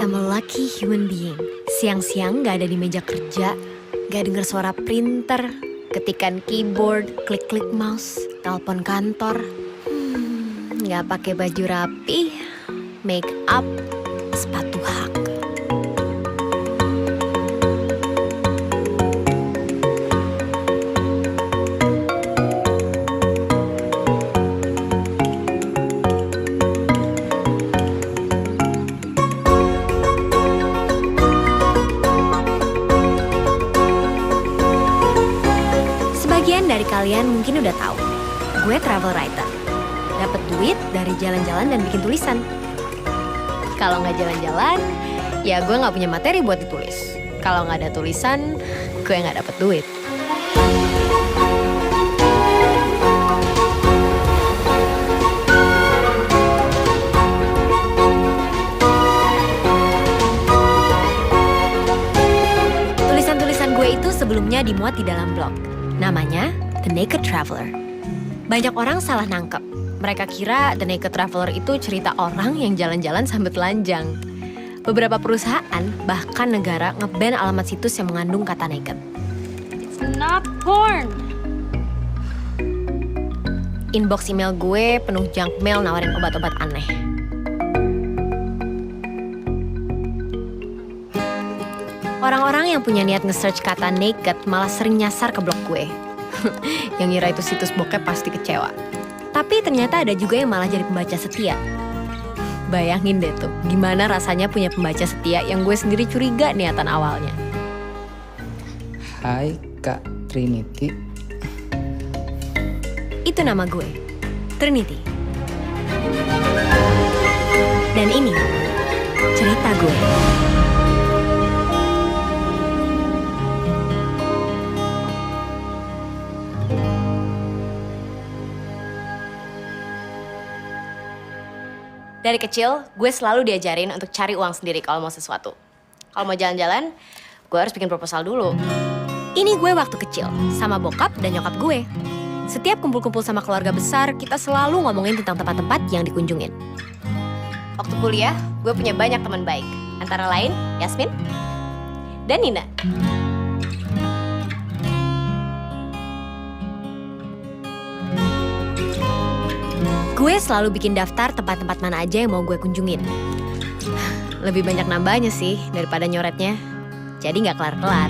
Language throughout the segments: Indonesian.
am a lucky human being. Siang-siang gak ada di meja kerja, gak denger suara printer, ketikan keyboard, klik-klik mouse, telepon kantor. Gak pakai baju rapi, make up, sepatu hak. Sebagian dari kalian mungkin udah tahu, gue travel writer. Dapat duit dari jalan-jalan dan bikin tulisan. Kalau nggak jalan-jalan, ya gue nggak punya materi buat ditulis. Kalau nggak ada tulisan, gue nggak dapet duit. Tulisan-tulisan gue itu sebelumnya dimuat di dalam blog. Namanya The Naked Traveler. Banyak orang salah nangkep. Mereka kira The Naked Traveler itu cerita orang yang jalan-jalan sambil telanjang. Beberapa perusahaan, bahkan negara, nge-ban alamat situs yang mengandung kata naked. It's not porn. Inbox email gue penuh junk mail nawarin obat-obat aneh. Orang-orang yang punya niat nge-search kata naked malah sering nyasar ke blog gue. Yang ngira itu situs bokep pasti kecewa. Tapi ternyata ada juga yang malah jadi pembaca setia. Bayangin deh tuh, gimana rasanya punya pembaca setia yang gue sendiri curiga niatan awalnya. Hai Kak Trinity. Itu nama gue, Trinity. Dan ini cerita gue. Dari kecil, gue selalu diajarin untuk cari uang sendiri kalau mau sesuatu. Kalau mau jalan-jalan, gue harus bikin proposal dulu. Ini gue waktu kecil, sama bokap dan nyokap gue. Setiap kumpul-kumpul sama keluarga besar, kita selalu ngomongin tentang tempat-tempat yang dikunjungin. Waktu kuliah, gue punya banyak teman baik. Antara lain, Yasmin dan Nina. Gue selalu bikin daftar tempat-tempat mana aja yang mau gue kunjungin. Lebih banyak nambahnya sih daripada nyoretnya. Jadi nggak kelar-kelar.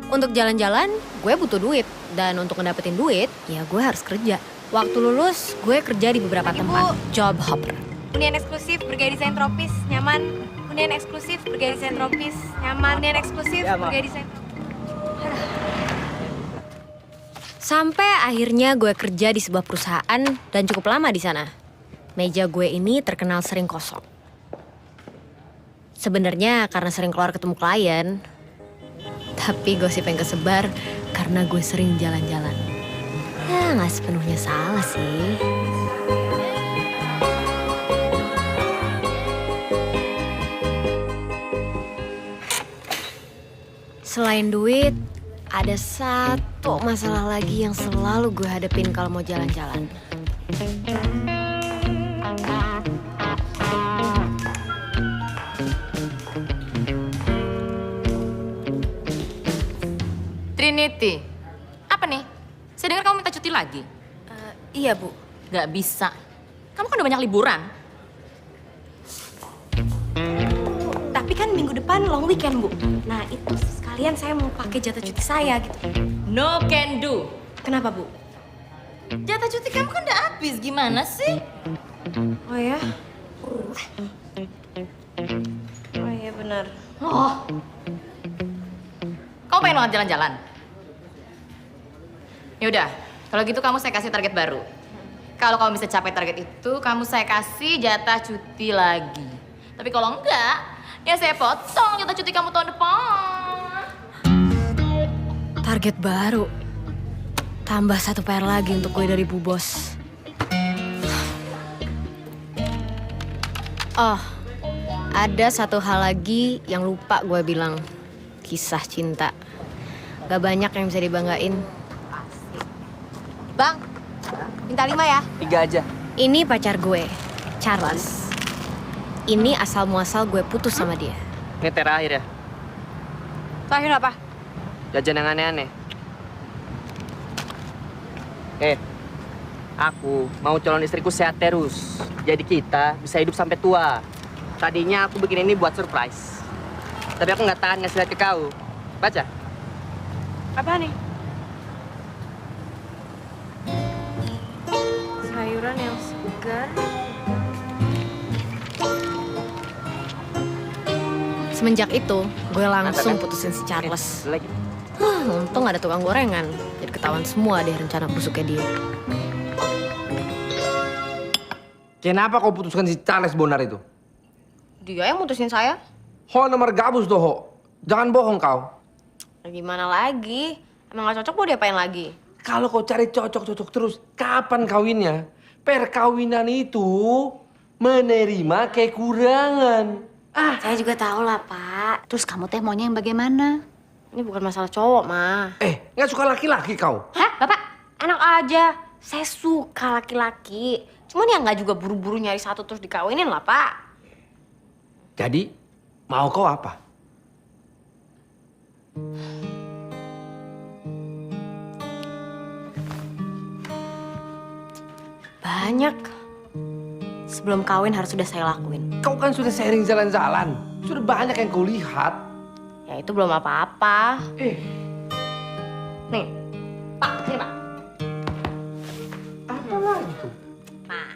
Untuk jalan-jalan, gue butuh duit. Dan untuk ngedapetin duit, ya gue harus kerja. Waktu lulus, gue kerja di beberapa tempat. Job hopper. Hunian eksklusif, bergaya desain tropis, nyaman. Hunian eksklusif, bergaya desain tropis, nyaman. Hunian eksklusif, bergaya desain. Sampai akhirnya gue kerja di sebuah perusahaan dan cukup lama di sana. Meja gue ini terkenal sering kosong. Sebenarnya karena sering keluar ketemu klien, tapi gosip yang kesebar karena gue sering jalan-jalan. Ya nggak sepenuhnya salah sih. Selain duit, ada satu masalah lagi yang selalu gue hadepin kalau mau jalan-jalan. Trinity, apa nih? Saya dengar kamu minta cuti lagi. Iya, Bu. Gak bisa. Kamu kan udah banyak liburan. Tapi kan minggu depan long weekend, Bu. Nah, itu sekalian saya mau pakai jatah cuti saya gitu. No can do. Kenapa, Bu? Jatah cuti kamu kan udah habis. Gimana sih? Oh ya? Oh iya benar. Oh. Kamu pengen banget jalan-jalan? Yaudah, kalau gitu kamu saya kasih target baru. Kalau kamu bisa capai target itu, kamu saya kasih jatah cuti lagi. Tapi kalau enggak, ya saya potong jatah cuti kamu tahun depan. Target baru. Tambah satu PR lagi untuk gue dari Bu Bos. Oh, ada satu hal lagi yang lupa gue bilang. Kisah cinta. Gak banyak yang bisa dibanggain. Asik. Bang, minta 5 ya. 3 aja. Ini pacar gue, Charles. Ini asal muasal gue putus sama dia. Ini terakhir ya. Terakhir apa? Jajan yang aneh-aneh. Aku mau calon istriku sehat terus. Jadi kita bisa hidup sampai tua. Tadinya aku bikin ini buat surprise. Tapi aku nggak tahan ngasih lihat ke kau. Baca. Apa nih? Sayuran yang segar. Semenjak itu, gue langsung putusin si Charles. Lagi. Untung ada tukang gorengan. Jadi ketahuan semua deh rencana busuknya dia. Kenapa kau putuskan si Charles Bonar itu? Dia yang mutusin saya. Ho nomor gabus doh, Ho. Jangan bohong kau. Ya gimana lagi? Emang gak cocok mau diapain lagi? Kalau kau cari cocok-cocok terus, kapan kawinnya? Perkawinan itu menerima kekurangan. Saya juga tahu lah, Pak. Terus kamu teh maunya yang bagaimana? Ini bukan masalah cowok, mah. Nggak suka laki-laki kau? Hah, Bapak? Enak aja. Saya suka laki-laki. Cuman ya nggak juga buru-buru nyari satu terus dikawinin lah, Pak. Jadi, mau kau apa? Banyak. Sebelum kawin harus sudah saya lakuin. Kau kan sudah sering jalan-jalan. Sudah banyak yang kau lihat. Ya itu belum apa-apa. Nih, Pak, sini Pak. apa lagi tuh? Nah,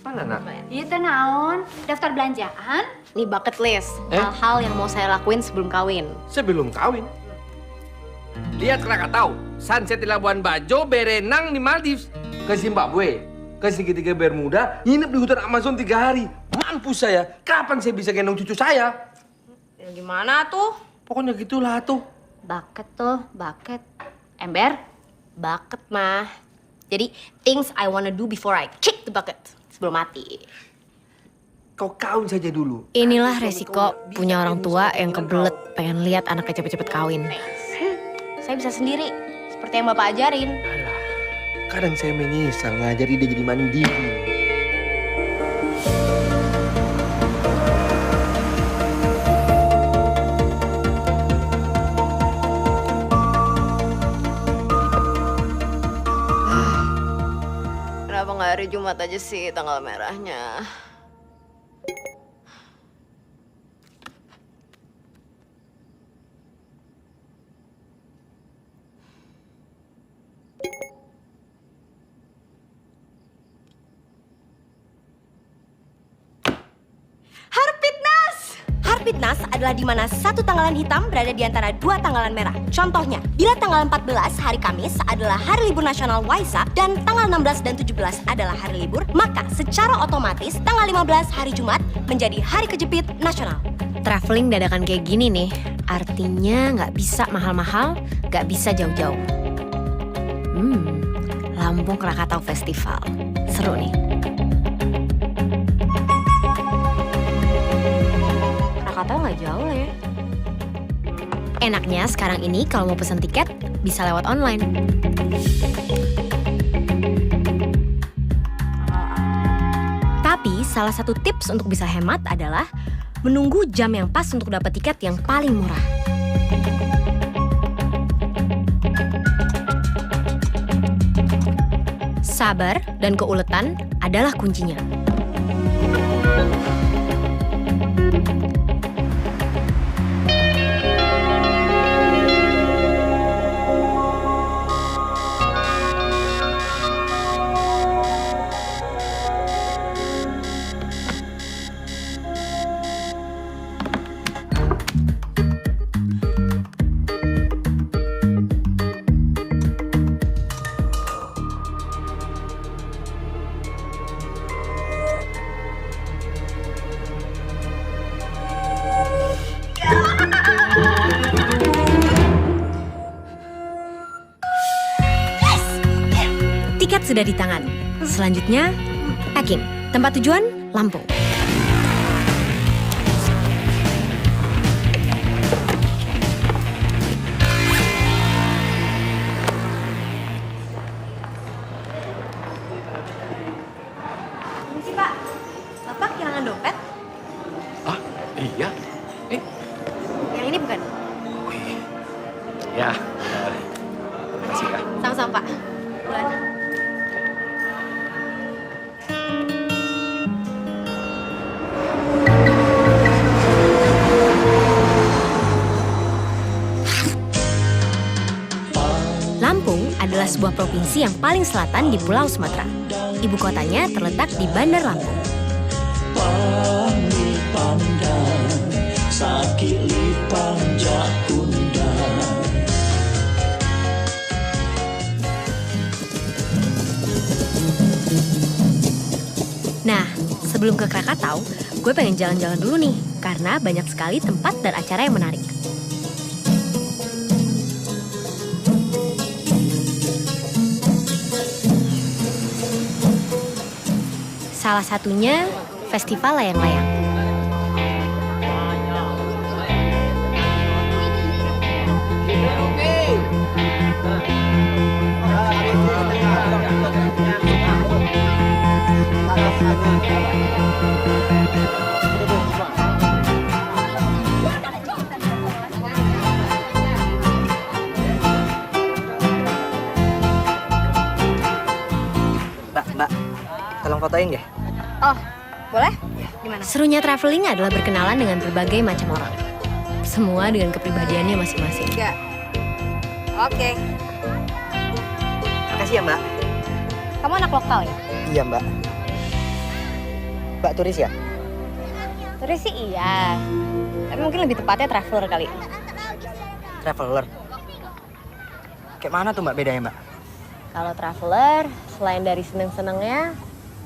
Mana, nak? Iya teh naon? Daftar belanjaan? ini bucket list. Hal-hal yang mau saya lakuin sebelum kawin. Sebelum kawin. Lihat Krakatau, sunset di Labuan Bajo, berenang di Maldives, ke Zimbabwe, ke segitiga Bermuda, nginep di hutan Amazon 3 hari. Mampus saya, kapan saya bisa gendong cucu saya? Ya gimana tuh? Pokoknya gitulah tuh. Bucket tuh, bucket. Ember? Bucket mah. Jadi, things I wanna do before I kick the bucket. Sebelum mati. Kau kawin saja dulu. Inilah resiko punya orang tua yang kebelet pengen lihat anaknya cepet-cepet kawin. Saya bisa sendiri, seperti yang Bapak ajarin. Alah, kadang saya menyesal ngajari dia jadi mandiri. Kenapa nggak hari Jumat aja sih tanggal merahnya? Harpitnas adalah di mana satu tanggalan hitam berada di antara dua tanggalan merah. Contohnya, bila tanggal 14 hari Kamis adalah hari libur nasional Waisak dan tanggal 16 dan 17 adalah hari libur, maka secara otomatis tanggal 15 hari Jumat menjadi hari kejepit nasional. Traveling dadakan kayak gini nih, artinya nggak bisa mahal-mahal, nggak bisa jauh-jauh. Lampung Krakatau Festival. Seru nih. Krakatau nggak jauh lah ya. Enaknya sekarang ini kalau mau pesan tiket bisa lewat online. Tapi salah satu tips untuk bisa hemat adalah menunggu jam yang pas untuk dapat tiket yang paling murah. Sabar dan keuletan adalah kuncinya. Tiket sudah di tangan. Selanjutnya, packing. Tempat tujuan, Lampung. Makasih ya. Sama-sama, Pak. Bulan. Lampung adalah sebuah provinsi yang paling selatan di Pulau Sumatera. Ibu kotanya terletak di Bandar Lampung. Nah, sebelum ke Krakatau, gue pengen jalan-jalan dulu nih, karena banyak sekali tempat dan acara yang menarik. Salah satunya Festival Layang-Layang. Mbak, tolong fotoin ya. Oh, boleh? Gimana? Serunya traveling adalah berkenalan dengan berbagai macam orang. Semua dengan kepribadiannya masing-masing. Ya. Oke. Makasih ya, Mbak. Kamu anak lokal ya? Iya, Mbak. Mbak turis ya? Turis sih iya. Tapi mungkin lebih tepatnya traveler kali. Traveler. Kayak mana tuh Mbak bedanya, Mbak? Kalau traveler, selain dari seneng-senengnya,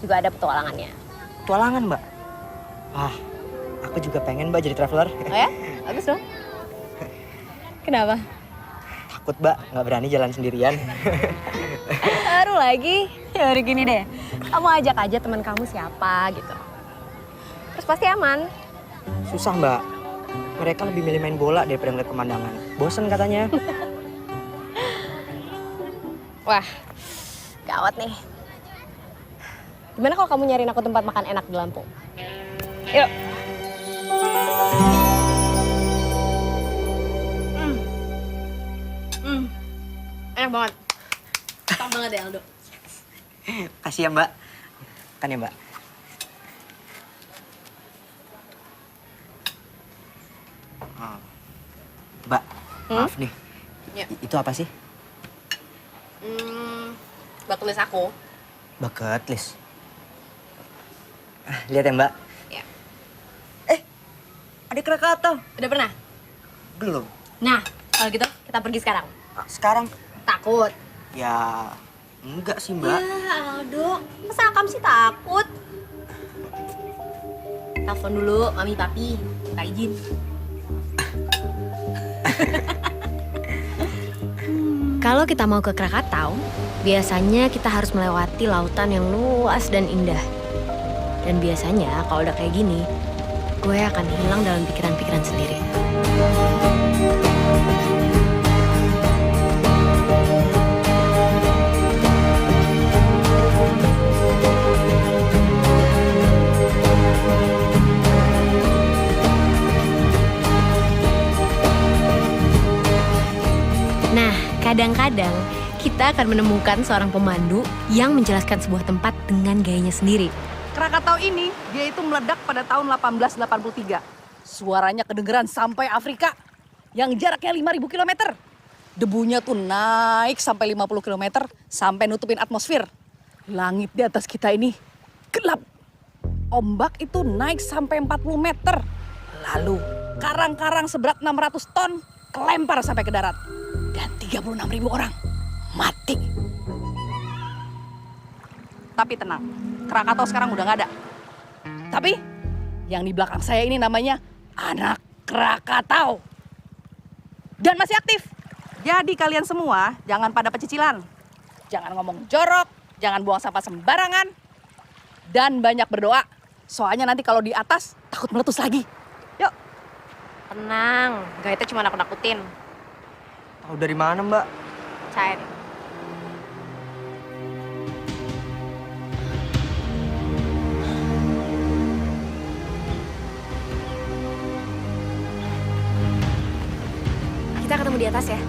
juga ada petualangannya. Petualangan, Mbak? Ah, aku juga pengen, Mbak, jadi traveler. Oh ya? Bagus dong. Kenapa? Takut, Mbak, nggak berani jalan sendirian. Baru lagi. Ya udah gini deh. Kamu ajak aja teman kamu siapa gitu. Terus pasti aman. Susah, Mbak. Mereka lebih milih main bola daripada ngeliat pemandangan. Bosen katanya. Wah, gawat nih. Gimana kalau kamu nyariin aku tempat makan enak di Lampung? Yuk. Enak banget. Enak banget ya, Aldo. Kasih ya, Mbak. Kan ya, Mbak. Oh. Mbak, maaf nih. Ya. Itu apa sih? Buat tulis aku. Bucket list. Lihat ya, Mbak. Ya. Ada Krakatau. Udah pernah? Belum. Nah, kalau gitu kita pergi sekarang. Sekarang? Takut. Ya, enggak sih, Mbak. Ya, Aldo. Masa Akam sih takut? Telepon dulu, Mami Papi. Minta izin. Kalau kita mau ke Krakatau, biasanya kita harus melewati lautan yang luas dan indah. Dan biasanya kalau udah kayak gini, gue akan hilang dalam pikiran-pikiran sendiri. Nah, kadang-kadang kita akan menemukan seorang pemandu yang menjelaskan sebuah tempat dengan gayanya sendiri. Krakatau ini, dia itu meledak pada tahun 1883. Suaranya kedengeran sampai Afrika, yang jaraknya 5.000 km. Debunya tuh naik sampai 50 km, sampai nutupin atmosfer. Langit di atas kita ini gelap. Ombak itu naik sampai 40 meter. Lalu, karang-karang seberat 600 ton kelempar sampai ke darat. Dan 36.000 orang mati. Tapi tenang, Krakatau sekarang udah nggak ada. Tapi yang di belakang saya ini namanya anak Krakatau. Dan masih aktif. Jadi kalian semua jangan pada pecicilan. Jangan ngomong jorok, jangan buang sampah sembarangan. Dan banyak berdoa. Soalnya nanti kalau di atas takut meletus lagi. Yuk. Tenang, gaitnya cuma nakut-nakutin. Tahu dari mana, Mbak? Cair. Kita ketemu di atas ya.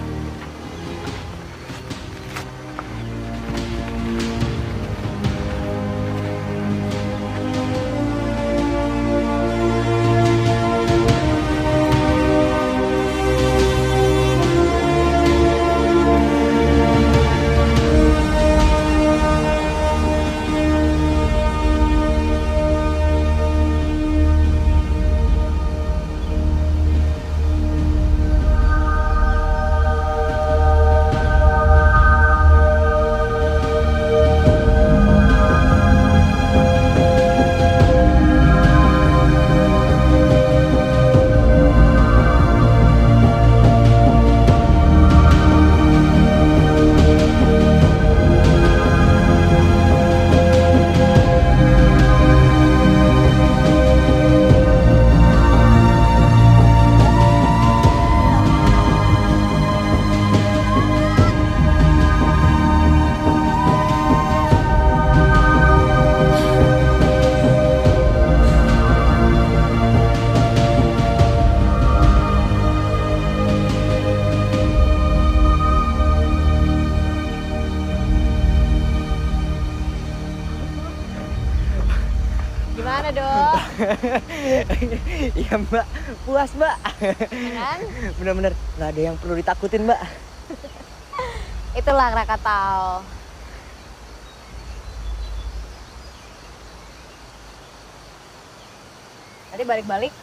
dong. Iya Mbak, puas Mbak. Kan? Bener-bener nggak ada yang perlu ditakutin Mbak. Itulah Krakatau. Tadi balik-balik,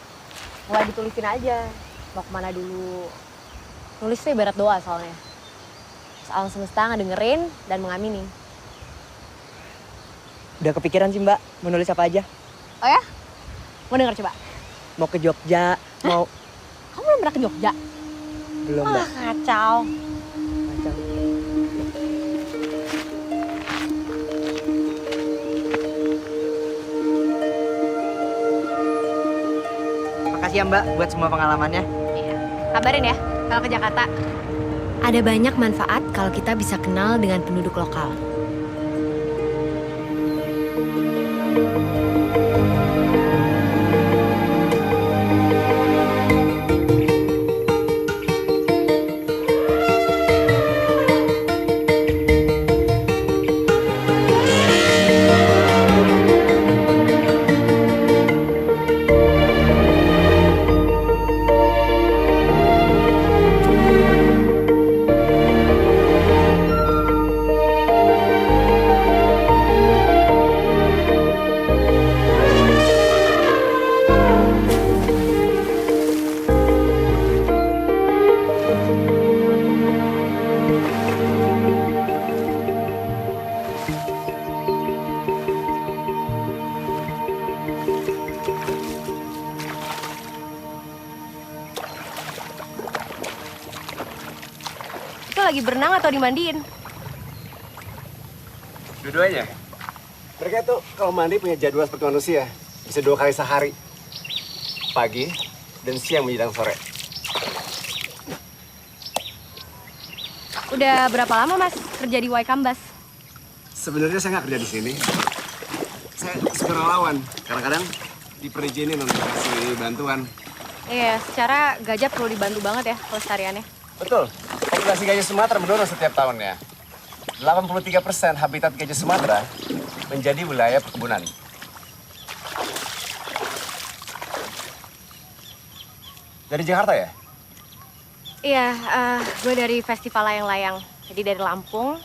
mulai ditulisin aja. Mau kemana dulu. Nulis tuh ibarat doa soalnya. Terus alam semesta ngedengerin dan mengamini. Udah kepikiran sih Mbak, mau nulis apa aja? Oh ya? Mau denger coba? Mau ke Jogja, mau... Kamu belum pernah ke Jogja? Belum Mbak. Kacau. Macam. Makasih ya Mbak buat semua pengalamannya. Iya. Kabarin ya kalau ke Jakarta. Ada banyak manfaat kalau kita bisa kenal dengan penduduk lokal. Itu lagi berenang atau dimandiin? Dua-duanya. Mereka tuh kalau mandi punya jadwal seperti manusia. Bisa 2 kali sehari. Pagi dan siang menjelang sore. Udah berapa lama Mas kerja di Waikambas? Sebenarnya saya nggak kerja di sini. Saya sukarelawan. Kadang-kadang diperizinin untuk kasih bantuan. Iya, secara gajah perlu dibantu banget ya pelestariannya. Betul. Populasi gajah Sumatera menurun setiap tahunnya. 83% habitat gajah Sumatera menjadi wilayah perkebunan. Dari Jakarta ya? Iya, gue dari Festival Layang-Layang. Jadi dari Lampung,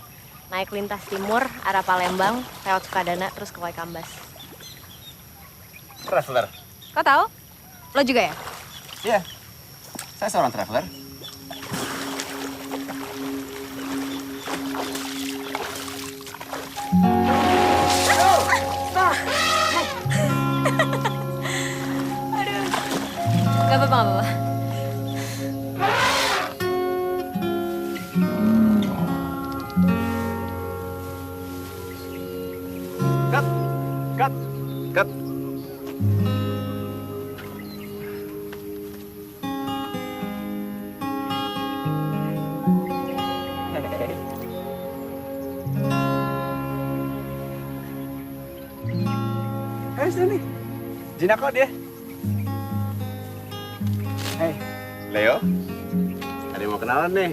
naik lintas timur, arah Palembang, lewat Sukadana, terus ke Waikambas. Traveler. Kau tahu? Lo juga ya? Iya. Saya seorang traveler. Gak apa-apa, gak apa-apa. Cut. Cut. Cut. Hai, sini. Jin aku dia. Hai, Leo. Ada yang mau kenalan nih.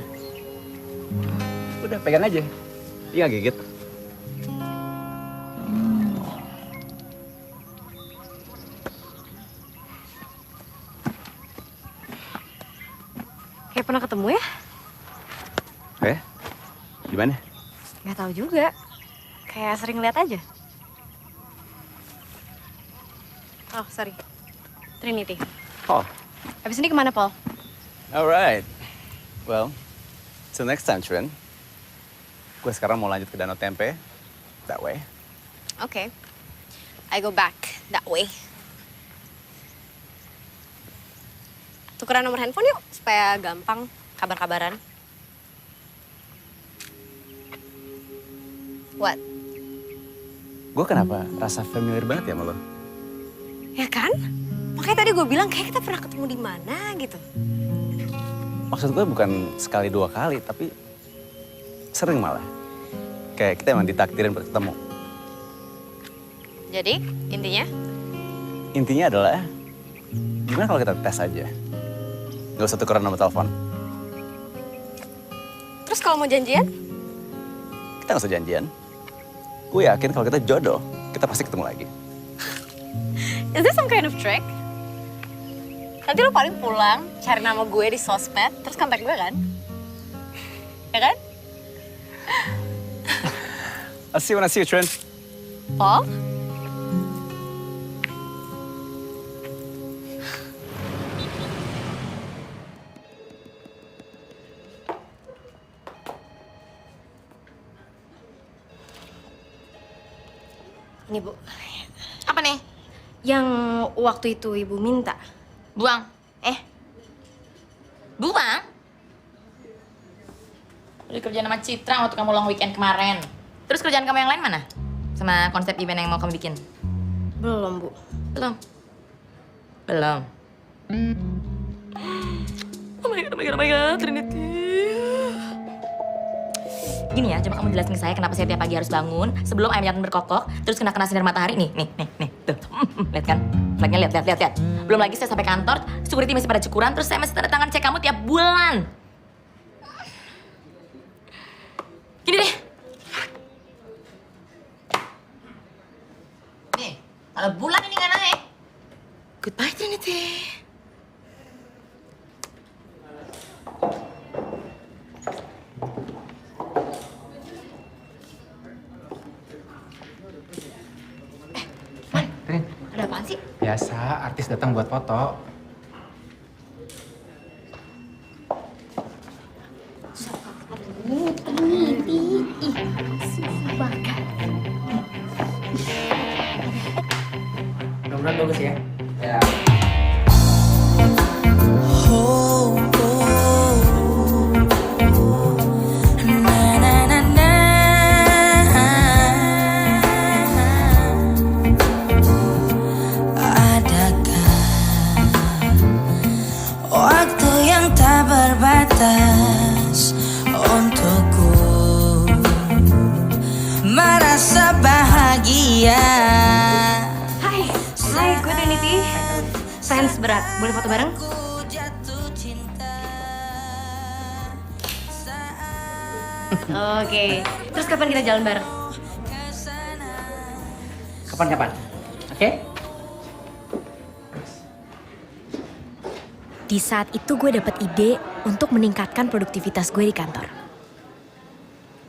Udah, pegang aja. Iya, nggak gigit. Kayak pernah ketemu ya? Gimana? Gak tahu juga. Kayak sering lihat aja. Oh, sorry. Trinity. Oh, Habis ini kemana, Paul? alright. Well, till next time, Trin. Gue sekarang mau lanjut ke Danau Tempe. That way. Oke. I go back that way. Tukeran nomor handphone yuk, supaya gampang kabar-kabaran. What? Gue kenapa rasa familiar banget ya sama lo? Ya kan? Makanya tadi gue bilang kayak kita pernah ketemu di mana gitu. Maksud gue bukan sekali 2 kali, tapi sering malah. Kayak kita emang ditakdirin buat ketemu. Jadi, intinya? Intinya adalah, gimana kalau kita tes aja? Gak usah tukeran nomor telepon. Terus kalau mau janjian? Kita gak usah janjian. Gue yakin kalau kita jodoh, kita pasti ketemu lagi. Is this some kind of trick? Nanti lo paling pulang, cari nama gue di sosmed, terus kontak gue kan? Ya kan? I'll see you when I see you, Trin. Paul? Ini Bu, Apa nih? yang waktu itu Ibu minta. Buang. Buang? Udah kerjaan sama Citra waktu kamu long weekend kemarin. Terus kerjaan kamu yang lain mana? Sama konsep event yang mau kamu bikin? Belum, Bu. Belum. Belum. Oh my god, Trinity. Gini ya, coba kamu jelasin ke saya kenapa saya tiap pagi harus bangun sebelum ayam jantan berkokok, terus kena sinar matahari. Nih, tuh. Lihat kan? Flagnya lihat. Belum lagi saya sampai kantor, security masih pada cukuran, terus saya masih tanda tangan cek kamu tiap bulan. Gini deh. Nih, kalau bulan ini nggak naik, goodbye Trinity. Trin, Ada apaan sih? Biasa, artis datang buat foto. Mudah-mudahan bagus ya. Ya. Waktu yang tak berbatas untukku merasa bahagia. Hai, gue Trinity. Fans berat, boleh foto bareng? Ku jatuh cinta. Oke, terus kapan kita jalan bareng? Kapan-kapan. Oke? Di saat itu gue dapet ide untuk meningkatkan produktivitas gue di kantor.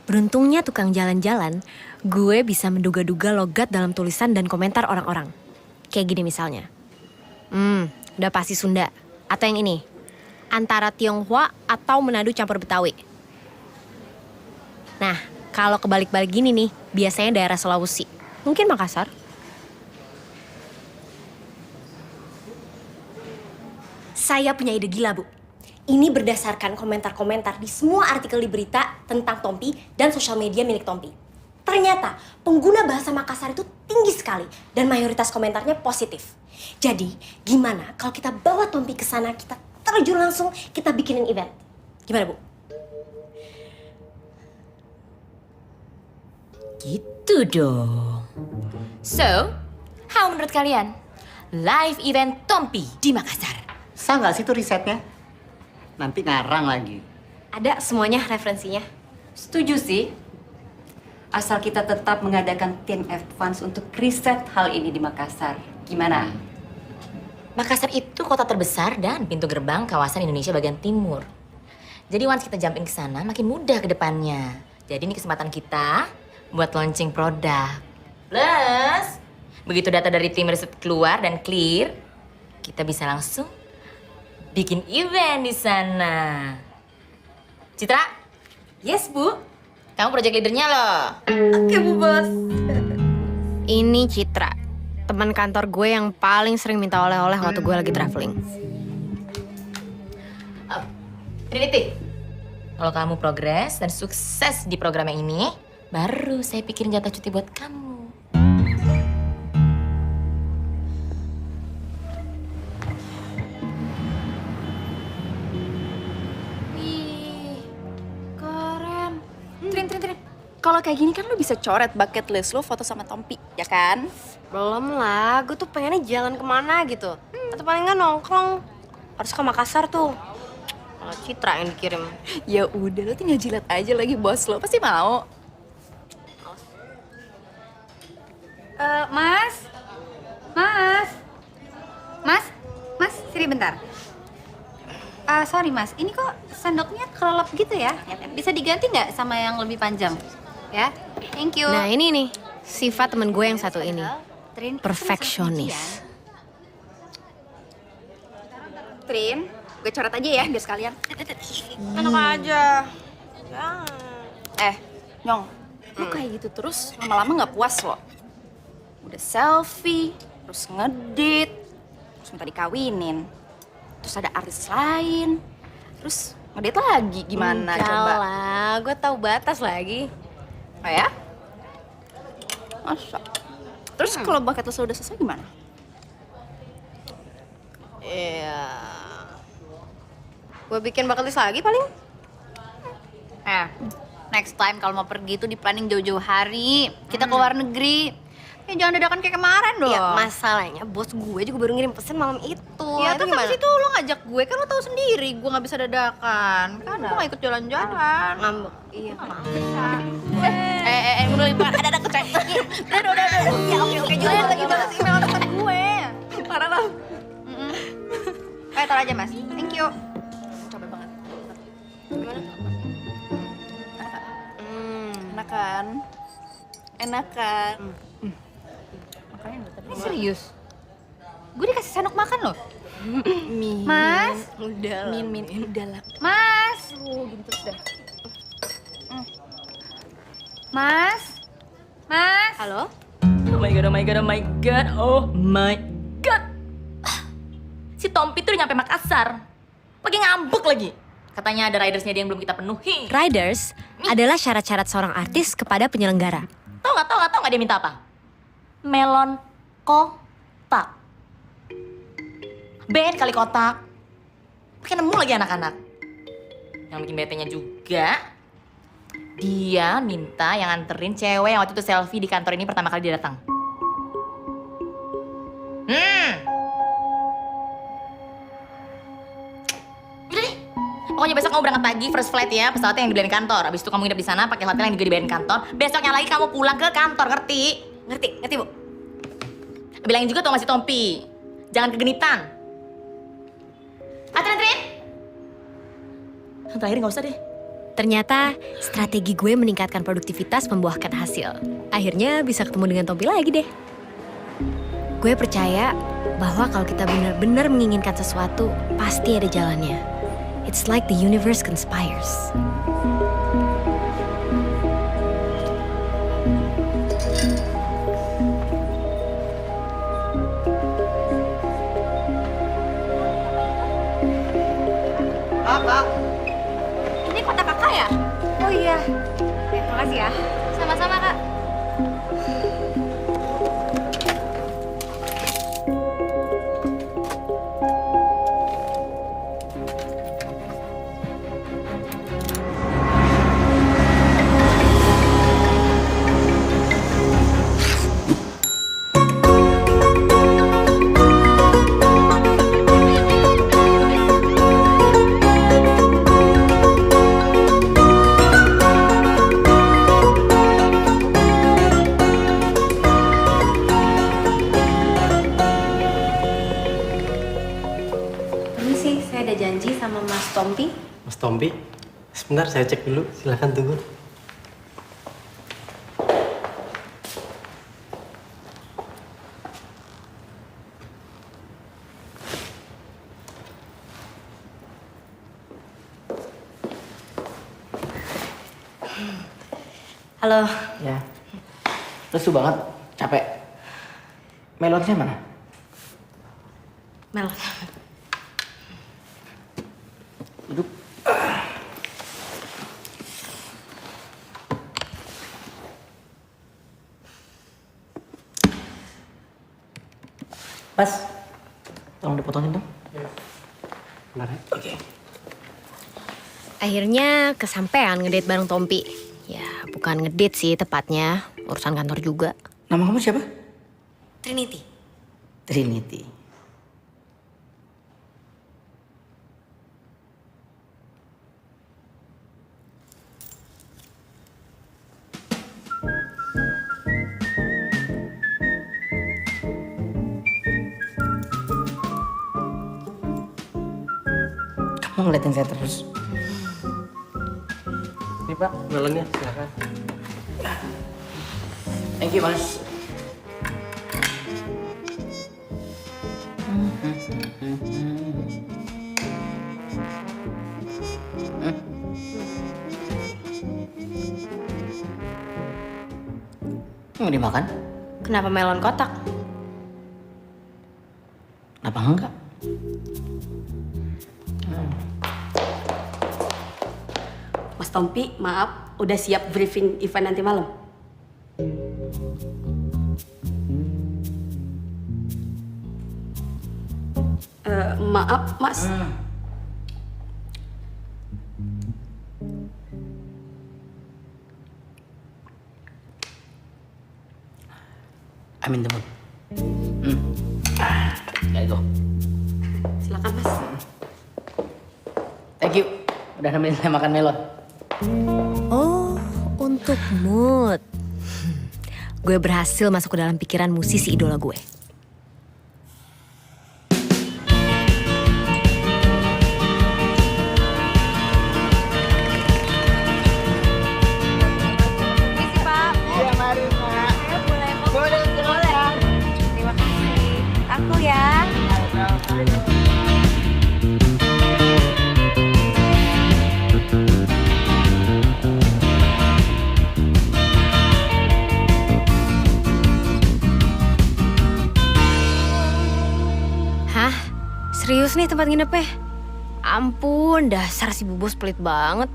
Beruntungnya tukang jalan-jalan, gue bisa menduga-duga logat dalam tulisan dan komentar orang-orang. Kayak gini misalnya. Udah pasti Sunda. Atau yang ini, antara Tionghoa atau Manado campur Betawi. Nah, kalau kebalik-balik gini nih, biasanya daerah Sulawesi. Mungkin Makassar. Saya punya ide gila, Bu. Ini berdasarkan komentar-komentar di semua artikel di berita tentang Tompi dan sosial media milik Tompi. Ternyata pengguna bahasa Makassar itu tinggi sekali dan mayoritas komentarnya positif. Jadi, gimana kalau kita bawa Tompi ke sana, kita terjun langsung, kita bikinin event. Gimana, Bu? Gitu dong. So, how menurut kalian? Live event Tompi di Makassar. Sah nggak sih tuh risetnya? Nanti ngarang lagi. Ada semuanya referensinya. Setuju sih. Asal kita tetap mengadakan tim advance untuk riset hal ini di Makassar. Gimana? Makassar itu kota terbesar dan pintu gerbang kawasan Indonesia bagian timur. Jadi once kita jumpin ke sana, makin mudah ke depannya. Jadi ini kesempatan kita buat launching produk. Plus, begitu data dari tim riset keluar dan clear, kita bisa langsung bikin event di sana. Citra? Yes, Bu. Kamu project leadernya loh. Oke, Bu Bos. Ini Citra, teman kantor gue yang paling sering minta oleh-oleh waktu gue lagi traveling. Trinity, kalau kamu progres dan sukses di program yang ini, baru saya pikirin jatah cuti buat kamu. Wih, keren. Trin. Kalau kayak gini kan lo bisa coret bucket list lo foto sama Tompi, ya kan? Belum lah, gue tuh pengennya jalan kemana gitu. Atau paling nggak nongkrong. Harus ke Makassar tuh. Kalau Citra yang dikirim. Ya udah, lo tinggal jilat aja lagi bos lo, pasti mau. Mas? Sini bentar. Sorry mas, ini kok sendoknya kelelep gitu ya? Bisa diganti nggak sama yang lebih panjang? Ya, thank you. Nah ini nih, sifat temen gue yang satu ini. Trin, Perfeksionis. Trin, gue coret aja ya biar sekalian. Enak aja. Nyong, lu kayak gitu terus lama-lama nggak puas loh. Udah selfie, terus ngedit, terus minta dikawinin. Terus ada artis lain, terus ngedit lagi gimana Enggak coba? lah, gue tahu batas lagi. Oh ya? Masa? Terus kalau bucket list udah selesai gimana? Iya. Gue bikin bucket list lagi paling. Next time kalau mau pergi tuh di planning jauh-jauh hari. Kita keluar negeri. Ya jangan dadakan kayak kemarin dong. Ya masalahnya bos gue juga baru ngirim pesan malam itu. Ya Itu terus habis itu lo ngajak gue, kan lo tahu sendiri gue nggak bisa dadakan. Kan gue nggak ikut jalan-jalan. Ngambek. Iya. Udah lipat, ada kecek. Udah. Ya oke juga lagi banget sih email teman gue. Parah lah. Taruh aja mas, thank you. Capek banget. Gimana? Enak kan? Enak kan? Ini serius? Gue dikasih sendok makan loh. Mas? Udah lah. Min, udah lah. Mas! Gini terus dah. Mas? Mas? Halo? Oh my god, oh my god, oh my god, oh my god. Si Tompi tuh udah nyampe Makassar. Lagi ngambek lagi. Katanya ada ridersnya dia yang belum kita penuhi. Riders adalah syarat-syarat seorang artis kepada penyelenggara. Tau gak dia minta apa? Melon kotak. Ben kali kotak. Pakai nemu lagi anak-anak. Yang bikin bete-nya juga, dia minta yang anterin cewek yang waktu itu selfie di kantor ini pertama kali dia datang. Udah deh. Pokoknya besok kamu berangkat pagi, first flight ya, pesawatnya yang dibeliin kantor. Habis itu kamu nginep di sana, pakai hotel yang juga dibayarin kantor. Besoknya lagi kamu pulang ke kantor, ngerti? Ngerti Bu? Bilangin juga tuh sama si Tompi, jangan kegenitan. Trin. Terakhir nggak usah deh. Ternyata strategi gue meningkatkan produktivitas membuahkan hasil. Akhirnya bisa ketemu dengan Tompi lagi deh. Gue percaya bahwa kalau kita benar-benar menginginkan sesuatu, pasti ada jalannya. It's like the universe conspires. Kak. Ini kotak kakak ya? Oh iya. Makasih ya. Sama-sama kak. Saya ada janji sama Mas Tompi. Mas Tompi, sebentar saya cek dulu, silahkan tunggu. Halo. Ya. Lesu banget, capek. Melonnya mana? Mel. Duduk. Pas. Tolong dipotongin dong. Bentar ya. Oke. Akhirnya kesampean ngedate bareng Tompi. Ya, bukan ngedate sih tepatnya, urusan kantor juga. Nama kamu siapa? Trinity. Trinity. ngeliatin saya terus. Ini Pak, melonnya silakan. Thank you Mas. Mau dimakan? Kenapa melon kotak? Kenapa enggak? Mas Tompi, maaf, udah siap briefing event nanti malam? Maaf, Mas. I'm in the mood. There you go. Silakan, Mas. Thank you. Udah nemenin saya makan melon. Oh, untuk mood. Gue berhasil masuk ke dalam pikiran musisi idola gue. Aku ya. Hah? Serius nih tempat nginepnya? Ampun, dasar si Bu Bos pelit banget.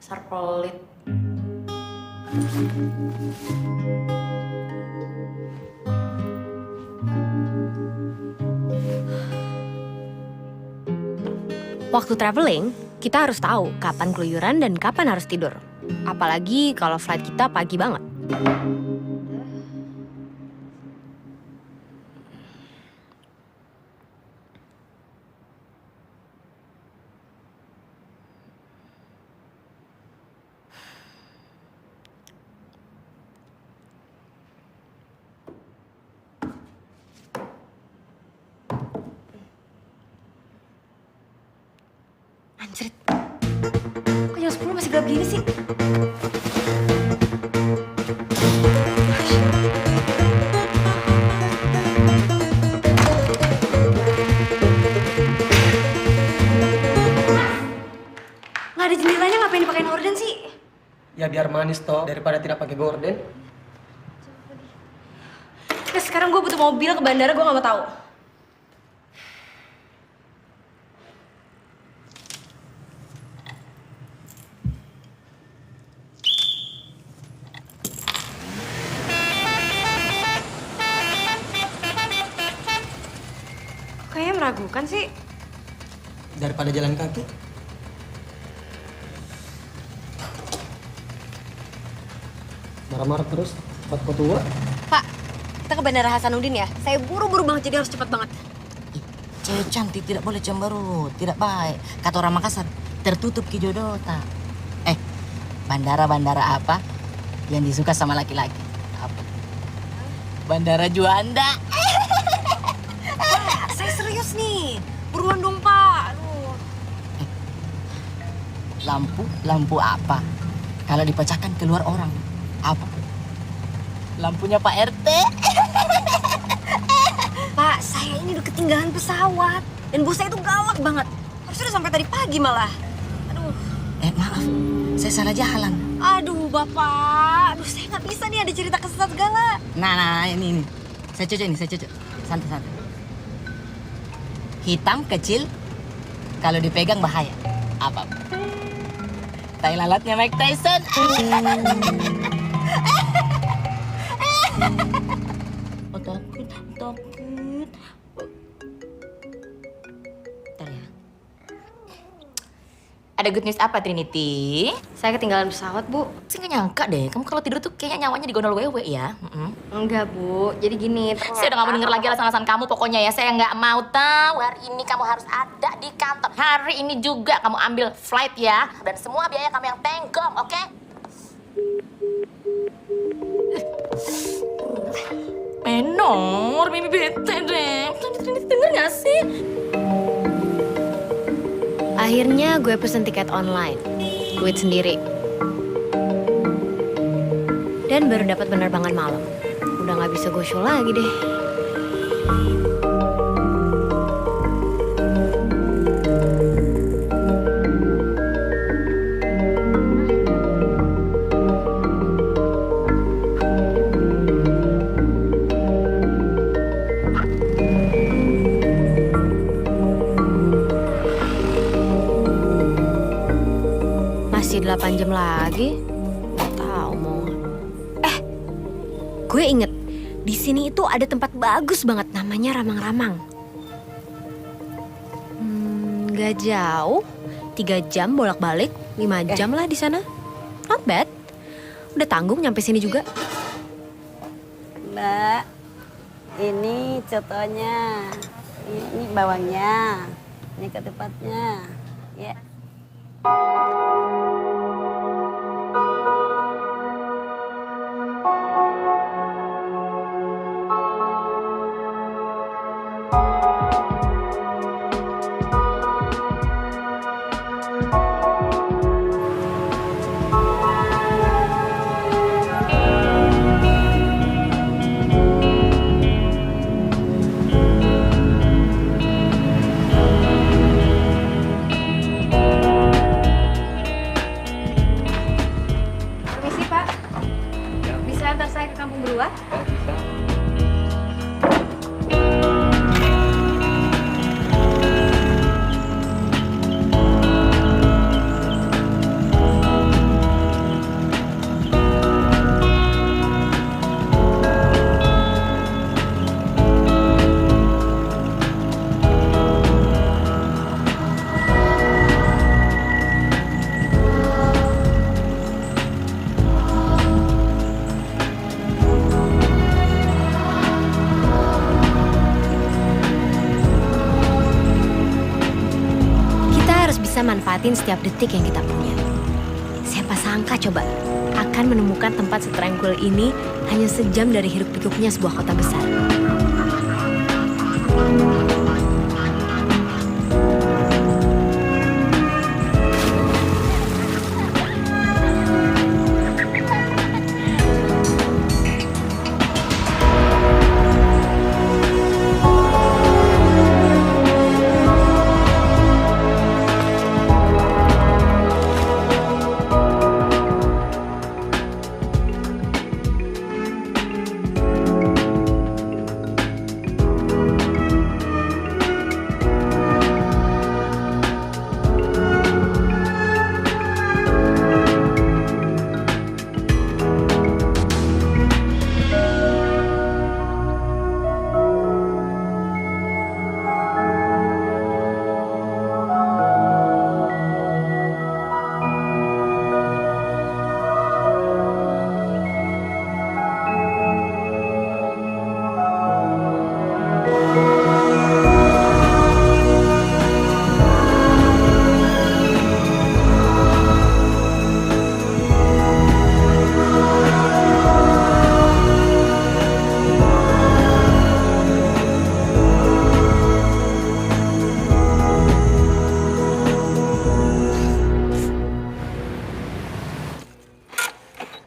Dasar pelit. Waktu traveling, kita harus tahu kapan keluyuran dan kapan harus tidur. Apalagi kalau flight kita pagi banget. Anjrit, kok jam 10 masih gelap gini sih? Nggak ada jendelanya, ngapain dipakein horden sih? Ya biar manis toh, daripada tidak pakai gorden. Nah, sekarang gue butuh mobil ke bandara, gue nggak mau tahu. Kayaknya meragukan sih. Daripada jalan kaki. Marah-marah terus, cepat kau tua. Pak, kita ke Bandara Hasanuddin ya. Saya buru-buru banget, jadi harus cepat banget. Cewek cantik tidak boleh cemberut, tidak baik. Kata orang Makassar, tertutup ki jodota. Bandara-bandara apa yang disuka sama laki-laki? Apa? Bandara Juanda. Saya serius nih. Buruan dong, Pak. Aduh. Lampu apa? Kalau dipecahkan keluar orang. Apa? Lampunya Pak RT. Pak, saya ini udah ketinggalan pesawat. Dan bos saya itu galak banget. Harusnya udah sampai tadi pagi malah. Aduh. Maaf, saya salah jalan. Aduh, Bapak. Aduh, saya nggak bisa nih ada cerita kesesat segala. Nah, ini. Saya cocok. Santai. Hitam, kecil, kalau dipegang bahaya. Apa? Tai lalatnya Mike Tyson. Oh, takut. Bentar ya. Ada Ada good news apa, Trinity? Saya ketinggalan pesawat, Bu. Saya nggak nyangka deh, kamu kalau tidur tuh kayaknya nyawanya di gondol wewe ya. Enggak, Bu. Jadi gini, Saya udah gak mau denger lagi alasan-alasan kamu. Pokoknya ya, saya nggak mau tahu hari ini kamu harus ada di kantor. Hari ini juga kamu ambil flight ya. Dan semua biaya kamu yang tanggung, oke? Menor, Mimi bete deh. Trinity denger gak sih? akhirnya gue pesen tiket online. Duit sendiri. Dan baru dapat penerbangan malam. Udah nggak bisa go show lagi deh. Masih 8 jam lagi. Nggak tahu mau. Gue inget. Di sini itu ada tempat bagus banget namanya Ramang-Ramang. Nggak jauh. 3 jam bolak-balik. 5 jam lah di sana. Not bad. Udah tanggung nyampe sini juga. Mbak, ini contohnya. Ini bawangnya. Ini ketupatnya. Ya. Permisi, Pak. Bisa antar saya ke Kampung Beruah? Manfaatin setiap detik yang kita punya. Siapa sangka coba akan menemukan tempat setranquil ini hanya sejam dari hiruk pikuknya sebuah kota besar.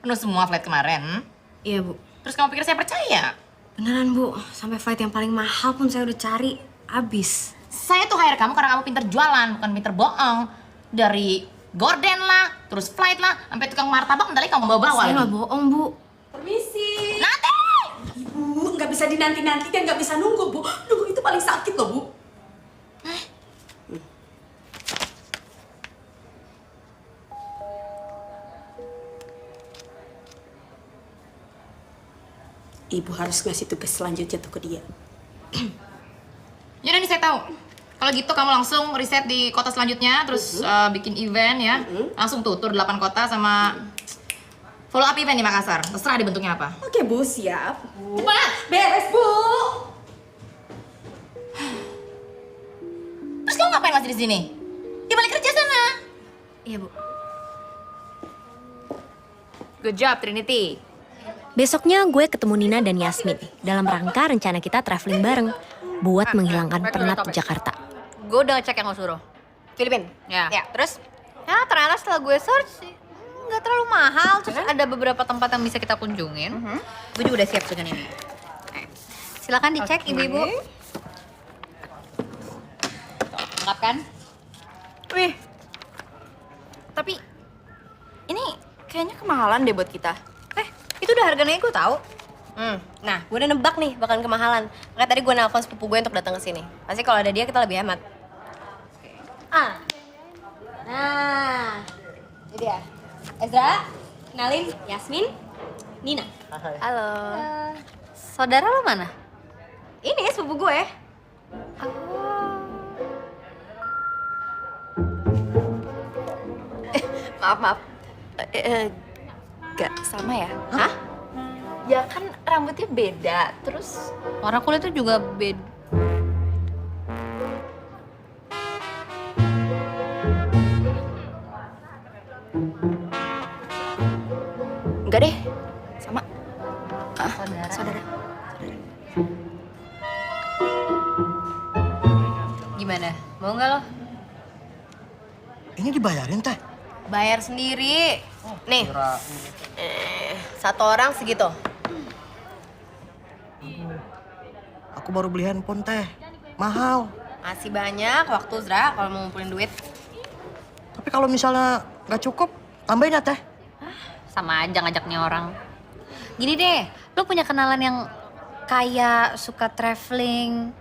Penuh semua flight kemarin. Iya, Bu. Terus kamu pikir saya percaya? Beneran, Bu. Sampai flight yang paling mahal pun saya udah cari. Abis. Saya tuh hire kamu karena kamu pinter jualan, bukan pinter bohong. Dari gorden lah, terus flight lah, sampai tukang martabak bentar lagi kamu bawa-bawa. Saya nggak bohong, Bu. Permisi. Nanti! Ibu, nggak bisa dinanti-nanti dan nggak bisa nunggu, Bu. Nunggu itu paling sakit loh, Bu. Ibu harus ngasih tugas selanjutnya tuh ke dia. Yaudah nih saya tahu. Kalau gitu kamu langsung riset di kota selanjutnya, terus bikin event ya. Langsung tuh tur 8 kota sama follow up event di Makassar. Terserah dibentuknya apa. Oke, Bu, siap. Cepat! Beres, Bu. Terus kamu ngapain masih di sini? Ya balik kerja sana. Iya, Bu. Good job, Trinity. Besoknya gue ketemu Nina dan Yasmin dalam rangka rencana kita traveling bareng buat menghilangkan penat Jakarta. Gue udah ngecek yang lo suruh. Filipin? Ya. Terus? Ya, ternyata setelah gue search nggak terlalu mahal. Terus ada beberapa tempat yang bisa kita kunjungin. Gue juga udah siap dengan ini. Silakan dicek, ibu-ibu. Lengkap kan? Wih. Tapi ini kayaknya kemahalan deh buat kita. Itu udah harganya gue tahu. Nah, gue udah nebak nih bakalan kemahalan. Makanya tadi gue nelpon sepupu gue untuk datang ke sini. Pasti kalau ada dia kita lebih hemat. Nah, ini dia. Ezra, kenalin Yasmin, Nina. Halo. Saudara lo mana? Ini sepupu gue. Maaf. Gak sama ya? Hah? Ya kan rambutnya beda, terus Warna kulitnya juga beda. enggak deh. Sama. Saudara. Gimana? Mau nggak lo? Ini dibayarin, Teh? Bayar sendiri. Nih, satu orang segitu. Aku baru beli handphone, Teh. Mahal. Masih banyak waktu, Zra, kalau mau ngumpulin duit. Tapi kalau misalnya nggak cukup, tambahin ya, Teh. Sama aja ngajaknya orang. Gini deh, lo punya kenalan yang kayak suka traveling,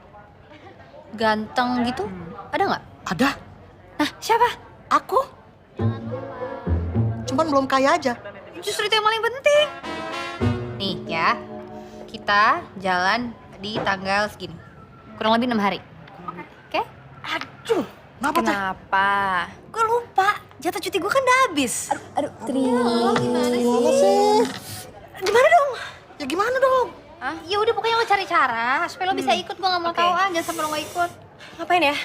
ganteng gitu? Ada nggak? Ada. Nah, siapa? Aku. Cuman belum kaya aja. Justru itu yang paling penting. Nih ya, kita jalan di tanggal segini. Kurang lebih 6 hari. Oke? Aduh, Kenapa? Gue lupa, jatah cuti gue kan udah habis. Aduh, Tri. Gimana sih? Gimana dong? Ya gimana dong? Ya udah pokoknya lo cari cara supaya lo bisa ikut. Gue nggak mau tahu aja sampai lo nggak ikut. Ngapain ya?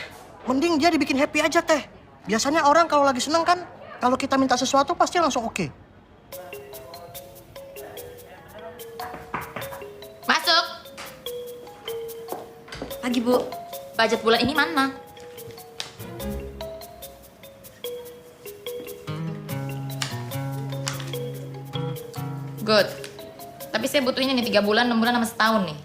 Mending dia dibikin happy aja, Teh. Biasanya orang kalau lagi seneng kan, kalau kita minta sesuatu pasti langsung oke. Masuk. Pagi, Bu. Budget bulan ini mana? Good. Tapi saya butuhnya nih 3 bulan, 6 bulan, sama setahun nih.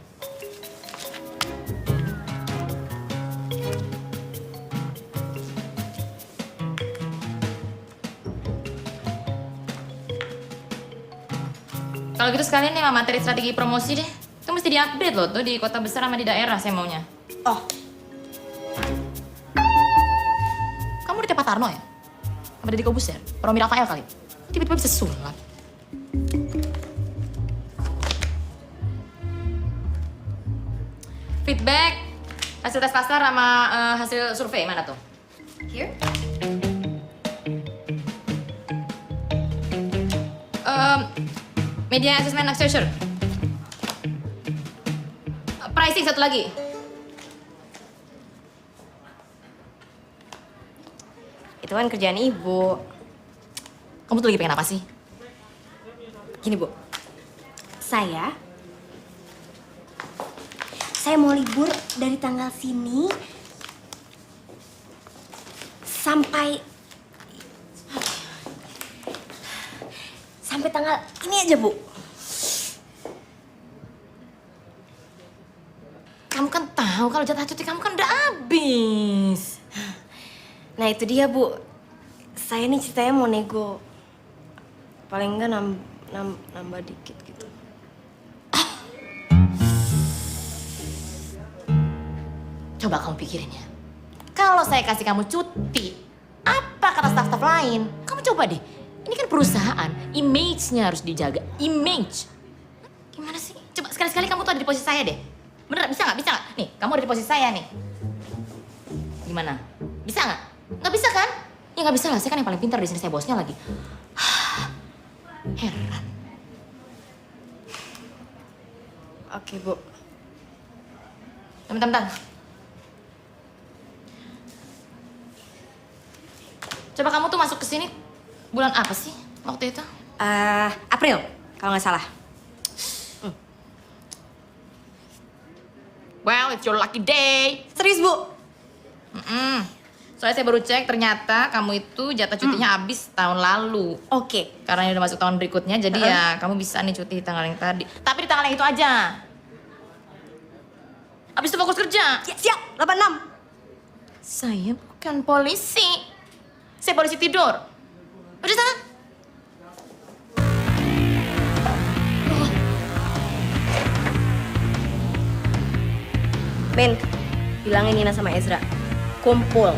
Kalau gitu sekalian nih materi strategi promosi deh. Itu mesti di-update loh tuh di kota besar sama di daerah saya maunya. Oh, Kamu di Pak Tarno ya? Apa di Kobuser? Romi Rafael kali? Tiba-tiba bisa sulap. Feedback, hasil tes pasar sama hasil survei mana tuh? Here. Media assessment exposure. Pricing satu lagi. itu kan kerjaan ibu. Kamu tuh lagi pengen apa sih? Gini, Bu. Saya mau libur dari tanggal sini sampai tanggal ini aja, Bu. Kamu kan tahu kalau jatah cuti kamu kan udah habis. Nah, itu dia, Bu. Saya nih ceritanya mau nego. Paling enggak nambah dikit gitu. Coba kamu pikirin ya. Kalau saya kasih kamu cuti, apa kata staf-staf lain? Kamu coba deh. Ini kan perusahaan, image-nya harus dijaga. Image. Gimana sih? Coba sekali-sekali kamu tuh ada di posisi saya deh. Bener, bisa nggak? Bisa nggak? Nih, kamu ada di posisi saya nih. Gimana? Bisa nggak? Nggak bisa kan? Ya nggak bisa lah, saya kan yang paling pintar di sini, saya bosnya lagi. Heran. Oke, Bu. Bentar. Coba kamu tuh masuk ke sini bulan apa sih waktu itu? April, kalau nggak salah. Well, it's your lucky day. Serius, Bu? Soalnya saya baru cek, ternyata kamu itu jatah cutinya habis tahun lalu. Oke. Karena ini udah masuk tahun berikutnya, jadi ya kamu bisa nih cuti di tanggal yang tadi. Tapi di tanggal yang itu aja. Habis itu fokus kerja. Ya, siap, 86. Saya bukan polisi. Saya polisi tidur. Udah sana. Min, bilangin Nina sama Ezra. Kumpul.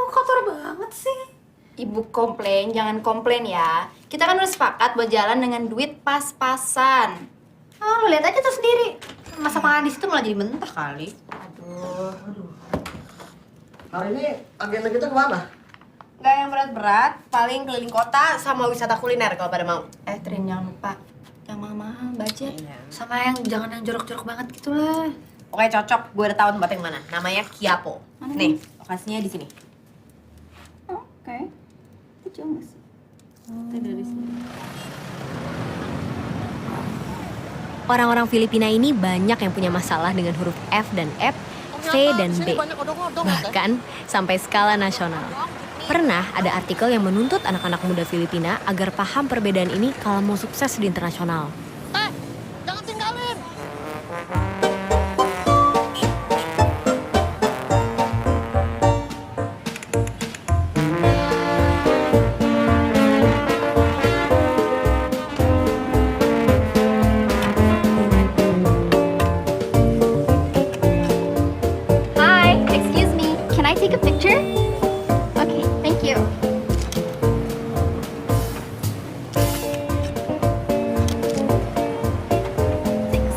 Kotor banget sih. Ibu komplain, jangan komplain ya. Kita kan udah sepakat buat jalan dengan duit pas-pasan. Oh, lu lihat aja tuh sendiri. Masa makanan di situ malah jadi mentah kali. Aduh. Hari ini agenda kita kemana? Gak yang berat-berat, paling keliling kota sama wisata kuliner kalau pada mau. Trin, jangan lupa. Yang mahal-mahal, budget. Sama yang jangan yang jorok-jorok banget gitu lah. Oke, cocok. Gue udah tahu tempat yang mana. Namanya Quiapo. Nih, lokasinya di sini. Oke. Itu jauh nggak sih? Kita dari sini. Orang-orang Filipina ini banyak yang punya masalah dengan huruf F dan F, C dan B. Bahkan sampai skala nasional. Pernah ada artikel yang menuntut anak-anak muda Filipina agar paham perbedaan ini kalau mau sukses di internasional. Jangan tinggalin. Hi, excuse me. Can I take a picture? Okay, thank you.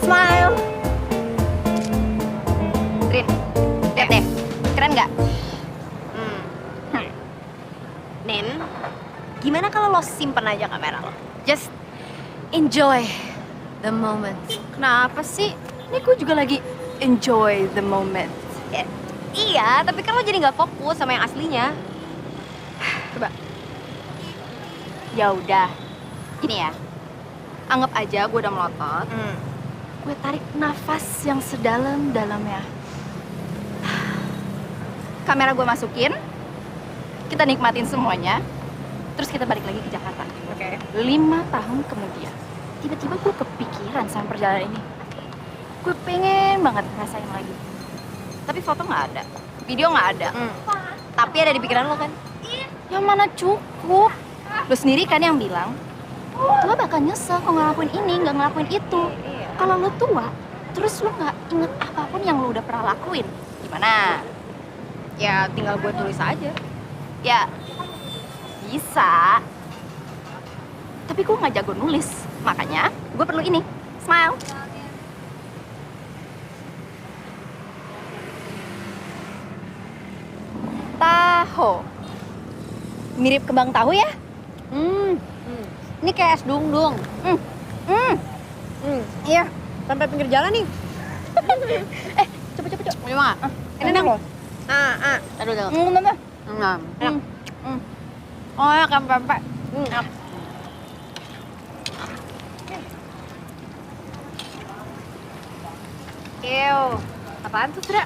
Smile. Trin, lihat deh. Keren nggak? Nen, gimana kalau lo simpen aja kamera lo? Just enjoy the moment. Kenapa sih? Ini gue juga lagi enjoy the moment. Iya, tapi kan lo jadi nggak fokus sama yang aslinya. Coba. Ya udah. Gini ya. Anggap aja gue udah melotot. Gue tarik nafas yang sedalam-dalamnya. Kamera gue masukin. Kita nikmatin semuanya. Terus kita balik lagi ke Jakarta. Oke. 5 tahun kemudian. Tiba-tiba gue kepikiran sama perjalanan ini. Gue pengen banget ngerasain lagi. Tapi foto nggak ada. Video nggak ada. Tapi ada di pikiran lo kan? Yang mana cukup. Lo sendiri kan yang bilang, lo bakal nyesel kalau ngelakuin ini, nggak ngelakuin itu. Kalau lo tua, terus lo nggak inget apapun yang lo udah pernah lakuin. Gimana? Ya tinggal gue tulis aja. Ya, bisa. Tapi gue nggak jago nulis. Makanya gue perlu ini. Smile. Taho. Mirip kembang tahu ya? Ini kayak es dung-dung. Iya. Sampai pinggir jalan nih. Cepet. Mau nyoba nggak? Enak loh. Aduh. Enak. Enak. Oh ya, kan pempek. Enak. Ew. Apaan tuh, Sra?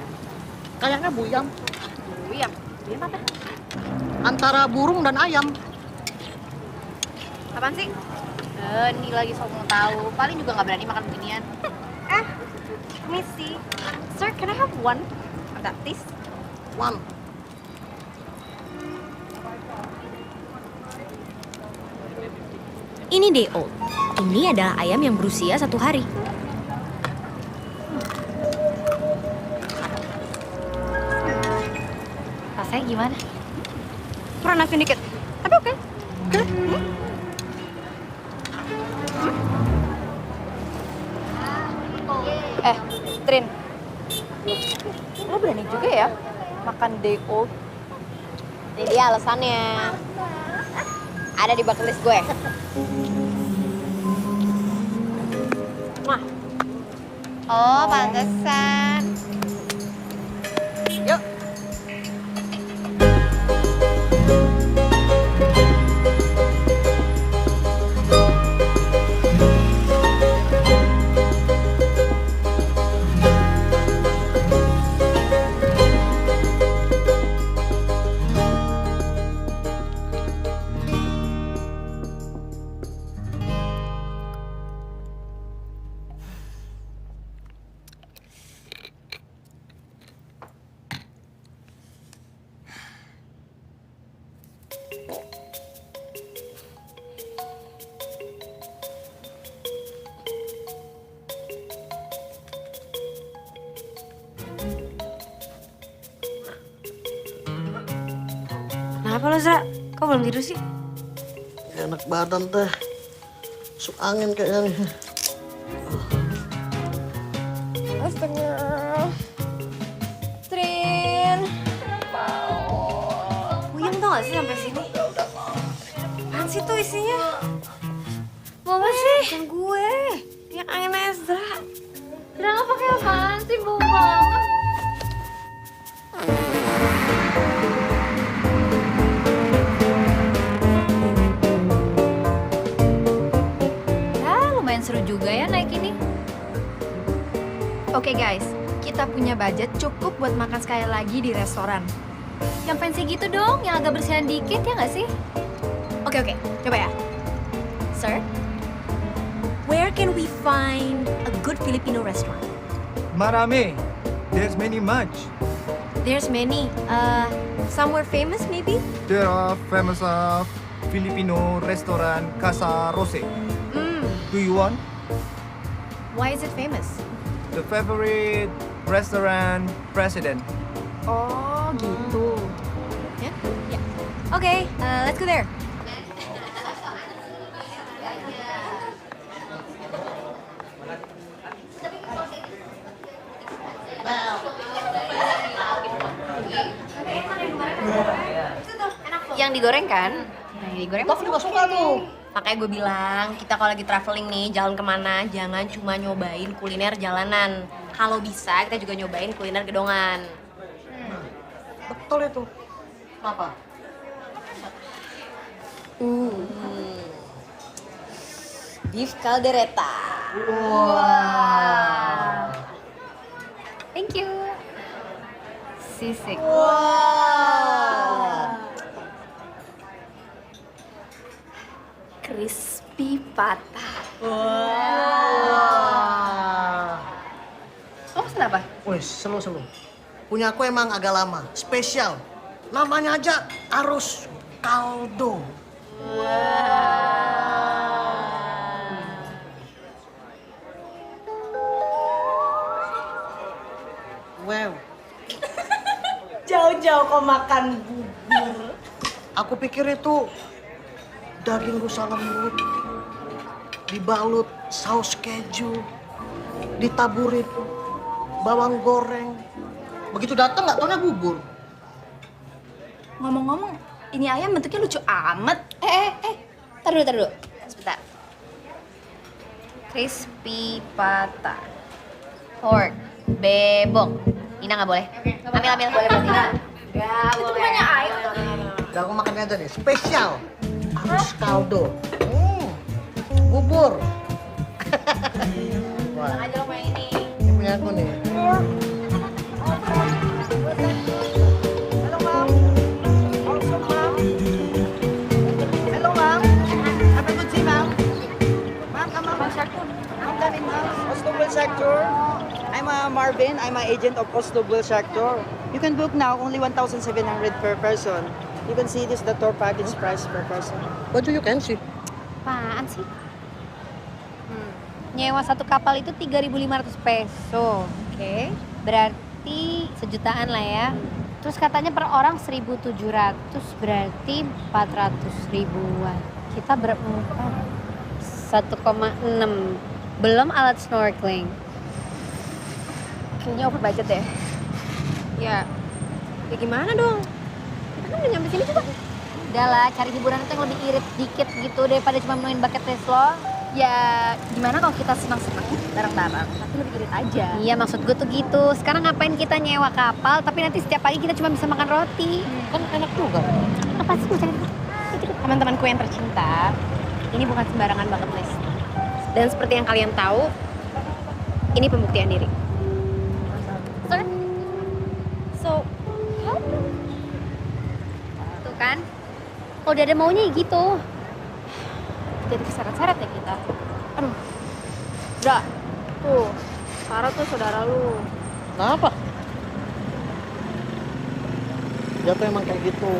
Kayaknya buyam. Buyam. Buyam apa? antara burung dan ayam. Apaan sih? Ini lagi sok mau tahu. Paling juga nggak berani makan beginian. Missy. Sir, can I have one of that, please? One. Ini day old. Ini adalah ayam yang berusia 1 hari. Rasanya gimana? Kurang asin dikit. Tapi oke. Trin. Lo berani juga ya makan day old? Ini dia alasannya. Ada di bucket list gue. Wah. Oh, pantesan. Yuk. Kenapa lo, Zra? Kok belum tidur sih? Gak enak badan teh. Masuk angin kayaknya nih. Astaga. Trin. Puyeng tau gak sih sampai sini? Apaan sih tuh isinya? Mau apa sih? Bukan gue. Yang angin Ezra. Kenapa pakai apaan sih? Bau banget. Lumayan seru juga ya naik ini. Oke guys, kita punya budget cukup buat makan sekali lagi di restoran. Yang fancy gitu dong, yang agak bersihan dikit ya nggak sih? Oke, coba ya. Sir, where can we find a good Filipino restaurant? Marami. There's many much. There's many. Somewhere famous maybe? There are famous Filipino restaurant Casa Rose. Do you want? Why is it famous? The favorite restaurant president. Oh gitu. Yeah? Yeah. Okay, let's go there. Yang digoreng kan? Yang digoreng Tapi gak suka tuh. Makanya gue bilang, kita kalau lagi traveling nih, jalan kemana, jangan cuma nyobain kuliner jalanan. Kalau bisa, kita juga nyobain kuliner gedongan. Betul itu. Kenapa? Beef caldereta. Wow. Thank you. Sisik. Crispy patah. Lo pesen apa? Wih, selu-selu. Punya aku emang agak lama, spesial. Namanya aja arus kaldo. Wow. Jauh-jauh kau makan bubur. Aku pikir itu daging rusa lembut, dibalut saus keju, ditaburin bawang goreng. Begitu datang nggak taunya bubur. Ngomong-ngomong, ini ayam bentuknya lucu amat. Tar dulu. Sebentar. Crispy patah. Pork. Bebok. Nina nggak boleh. Ambil. Boleh. Itu bukannya ayam. Udah aku makan aja deh, spesial. Arus kaldo. Bubur. Wah, Aja lo yang ini. ini punya aku nih. Marvin. I'm an agent of Oslo Blue Sector. You can book now only 1,700 per person. You can see this the tour package price per person. What do you can see? Apaan sih? Nyewa satu kapal itu 3.500 peso. Oke. Berarti sejutaan lah ya. Terus katanya per orang 1.700, berarti 400 ribuan. Kita berempat 1,6. Belum alat snorkeling. Kayaknya over budget deh. Ya gimana dong? Kita kan udah nyampe sini juga. Udah lah, cari hiburan itu yang lebih irit dikit gitu daripada cuma main bucket list lo. Ya gimana kalau kita senang-senang bareng-bareng, tapi lebih irit aja. Iya, maksud gue tuh gitu. Sekarang ngapain kita nyewa kapal, tapi nanti setiap pagi kita cuma bisa makan roti. Kan enak juga. Apa sih gue cari? Teman-temanku yang tercinta, ini bukan sembarangan bucket list. Dan seperti yang kalian tahu, ini pembuktian diri. So, Tuh kan, kalau udah ada maunya ya gitu. jadi keseret-seret ya kita. Aduh, udah. Tuh, Sarah tuh saudara lu. Kenapa? Dia tuh emang kayak gitu.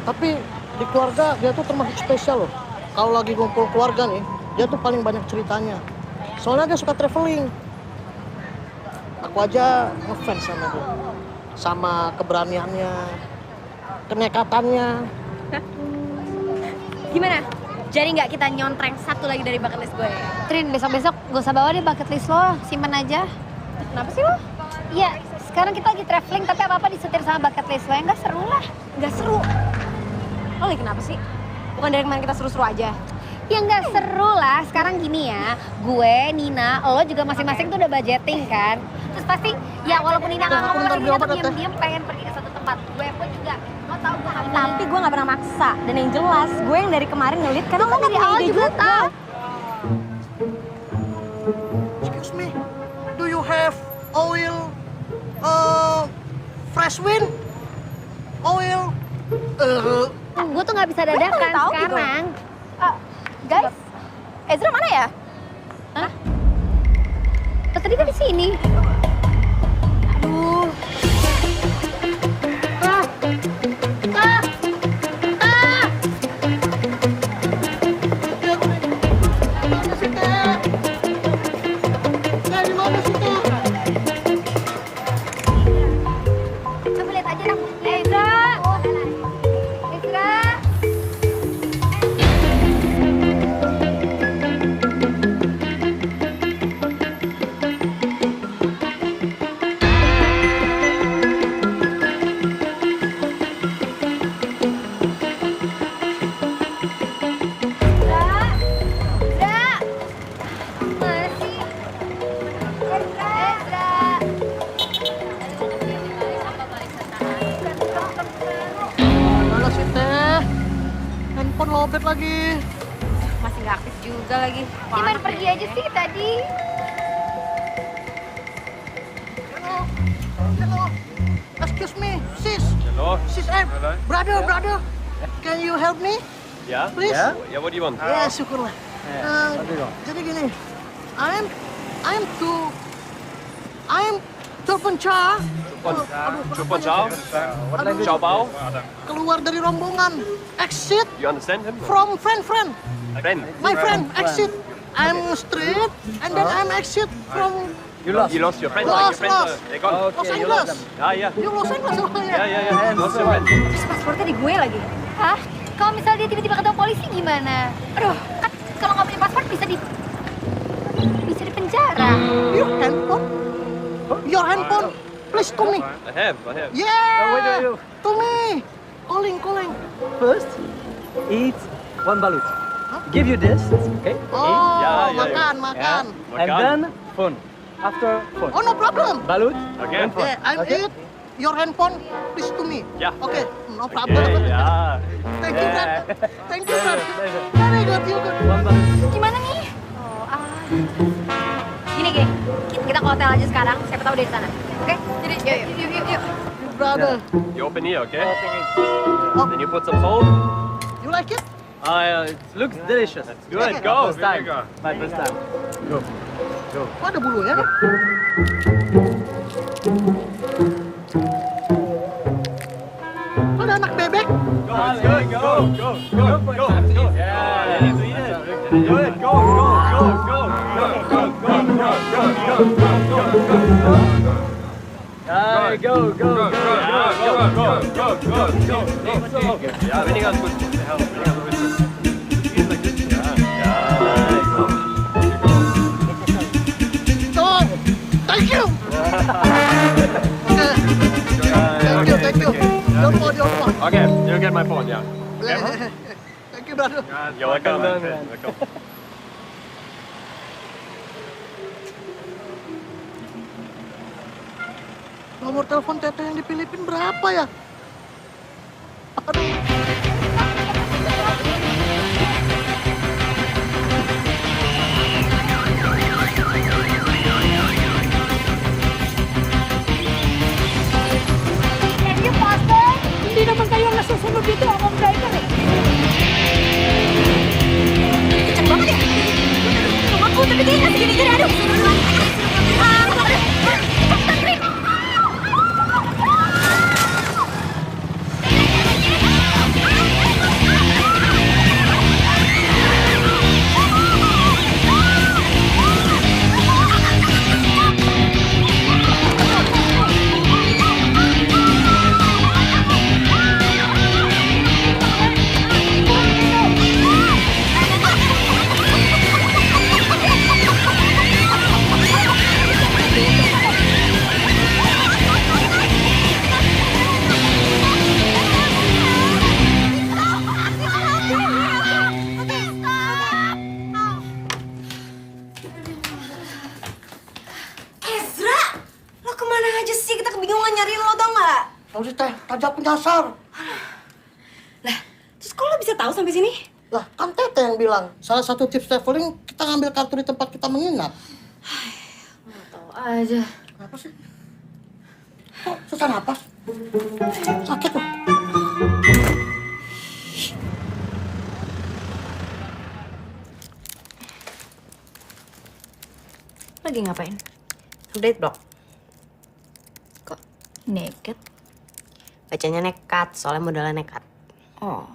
Tapi di keluarga dia tuh termasuk spesial loh. Kalau lagi ngumpul keluarga nih, dia tuh paling banyak ceritanya. Soalnya dia suka traveling. Aku aja ngefans sama dia. Sama keberaniannya, kenekatannya. Gimana? Jadi nggak kita nyontreng satu lagi dari bucket list gue? Trin, besok-besok gak usah bawa deh bucket list lo, simpen aja. Kenapa sih lo? Iya, sekarang kita lagi traveling tapi apa-apa disetir sama bucket list lo, yang nggak seru lah. Nggak seru. Lo lagi kenapa sih? Bukan dari kemarin kita seru-seru aja? Ya nggak seru lah, sekarang gini ya, gue, Nina, lo juga masing-masing tuh udah budgeting kan? Terus pasti, ya walaupun Nina nggak ngomong, tapi Nina tuh diam-diam pengen pergi ke satu tempat. Gue pun juga, lo tau gue nggak. Tapi gue gak pernah maksa. Dan yang jelas, gue yang dari kemarin ngelit karena kan dari awal juga tau. Excuse me, do you have oil, fresh wind, oil? Gue tuh nggak bisa dadakan tahu sekarang. Gitu. Guys, Ezra mana ya? Hah? Lo tadi kan di sini. Aduh. Coba lihat aja dong. Ezra. Ezra. Mana sih teh? Handphone lobet lagi. Masih nggak aktif juga lagi. Gimana pergi aja sih tadi? Hello. Excuse me, sis. Hello. Sis, brother. Can you help me? Yeah? Please? Yeah, what do you want? Ya, syukurlah. Jadi gini, I'm terpencar. Chupa chow? Chow bao? Keluar dari rombongan. Exit You understand him? from friend. Friend. My friend, exit. I'm straight and then I'm exit from You lost your friend? Lost, Like your friend, lost. they're gone? Los Angeles. Yeah. You Los Angeles orangnya. Yeah. Lost your friend. Terus pasportnya di gue lagi. Hah? Kalau misalnya dia tiba-tiba ketemu polisi gimana? Aduh, kan kalau nggak punya paspor bisa dipenjara. Your handphone, please to me. I have. Yeah. To me. Calling. First, eat one balut. Give you this, okay? Oh, Yeah. makan. And then phone. After phone. Oh, no problem. Balut. Okay. and phone. Yeah, I'm Okay? eat. Your handphone, please to me. Yeah. Okay, no problem. Yeah. Thank you, brother. Thank you, brother. Pleasure. Very good, you good. One balut. Gimana nih? Gini. Kita ke hotel aja sekarang. Siapa tahu dia di sana. Oke? Jadi, yuk. Brother, You open here, okay? Oh. Then you put some salt. you like it? It looks delicious. Good, go. First time. My first time. Go. Oh, ada bulunya nih. Ada anak bebek. Thank you. Thank you. Don't fall. Okay, you get my phone, yeah. Thank you, brother. You're welcome. Welcome. Nomor telepon Teteh yang di Filipina berapa ya? Aduh. Thank you, Pastor. Hindi naman kayo nasusunod dito ang driver eh. Kenceng banget ya. Aku tapi dia nggak segini-gini. Aduh. Cepetan, Trin. Ezra, lo kemana aja sih? Kita kebingungan nyariin lo, tau nggak? Tahu sih Teh, tadi aku nyasar. Lah, terus kok lo bisa tahu sampai sini? Lah, kan Teteh yang bilang, salah satu tips traveling kita ngambil kartu di tempat kita menginap. Tahu aja. Kenapa sih? Kok susah napas? Sakit tuh. Lagi ngapain? Update blog. Kok naked? Bacanya nekat, soalnya modalnya nekat. Oh.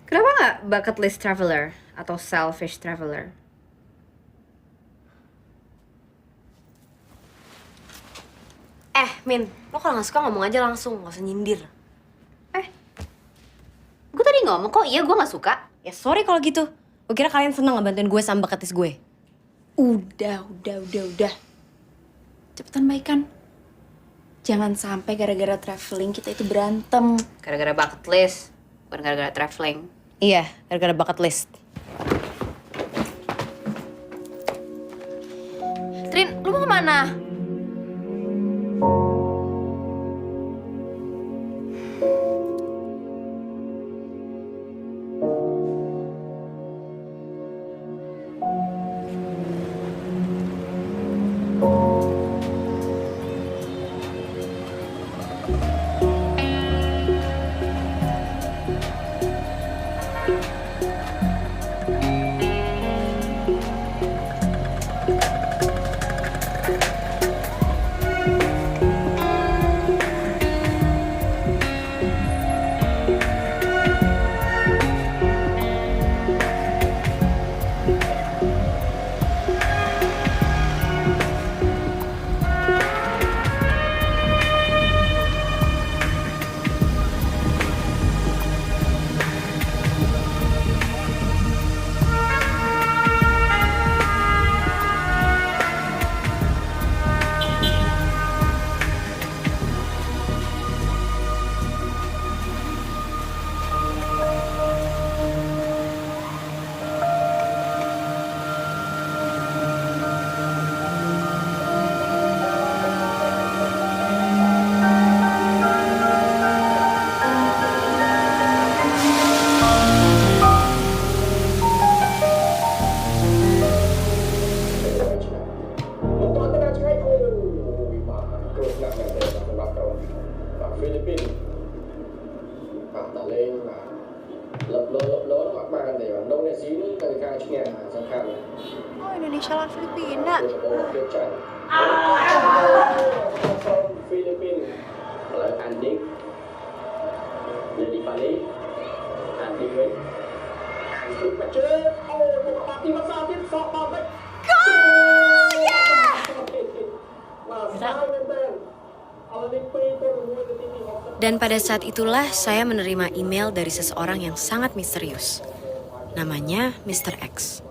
Kenapa nggak bucket list traveler atau selfish traveler? Min, lo kalau nggak suka ngomong aja langsung, nggak usah nyindir. Gue tadi ngomong kok iya gue nggak suka. Ya sorry kalau gitu. Gue kira kalian seneng ngebantuin gue sama bucket list gue. Udah. Cepetan baikan. Jangan sampai gara-gara traveling kita itu berantem. Gara-gara bucket list, bukan gara-gara traveling. Iya, gara-gara bucket list. Trin, lu mau kemana? Oh, Indonesia lawan Filipina. Dan pada saat itulah saya menerima email dari seseorang yang sangat misterius. Namanya Mr. X.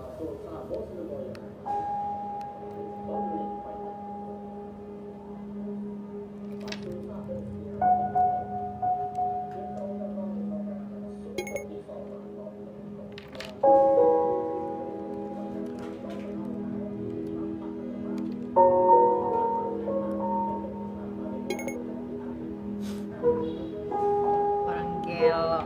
Orang gelo.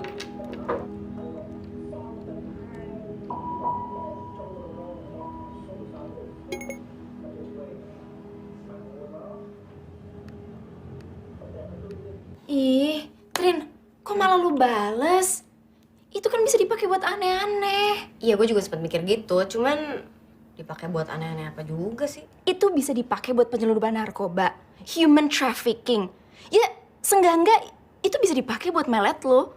Ih, Trin, kok malah lu bales? Itu kan bisa dipakai buat aneh-aneh. Iya, gue juga sempat mikir gitu. Cuman dipakai buat aneh-aneh apa juga sih? Itu bisa dipakai buat penyelundupan narkoba, human trafficking. Ya, seenggak-enggak itu bisa dipakai buat melet lo.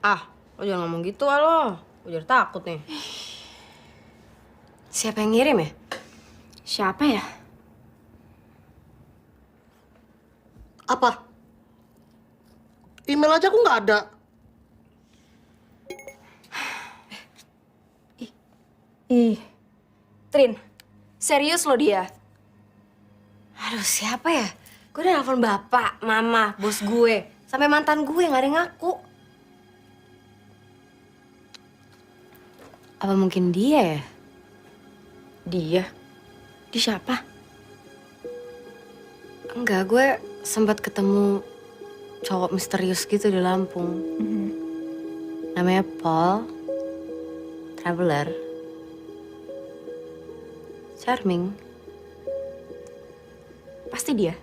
Ah, lo jangan ngomong gitu lo. Gue jadi takut nih. Siapa yang ngirim ya? Siapa ya? Apa? Email aja aku nggak ada. Ih, Trin, serius lo dia? Aduh, siapa ya? Gue udah nelfon bapak, mama, bos gue. Sampai mantan gue nggak ada yang ngaku. Apa mungkin dia ya? Dia? Di siapa? Enggak, gue sempat ketemu cowok misterius gitu di Lampung. Namanya Paul. Traveler. Charming. Pasti dia.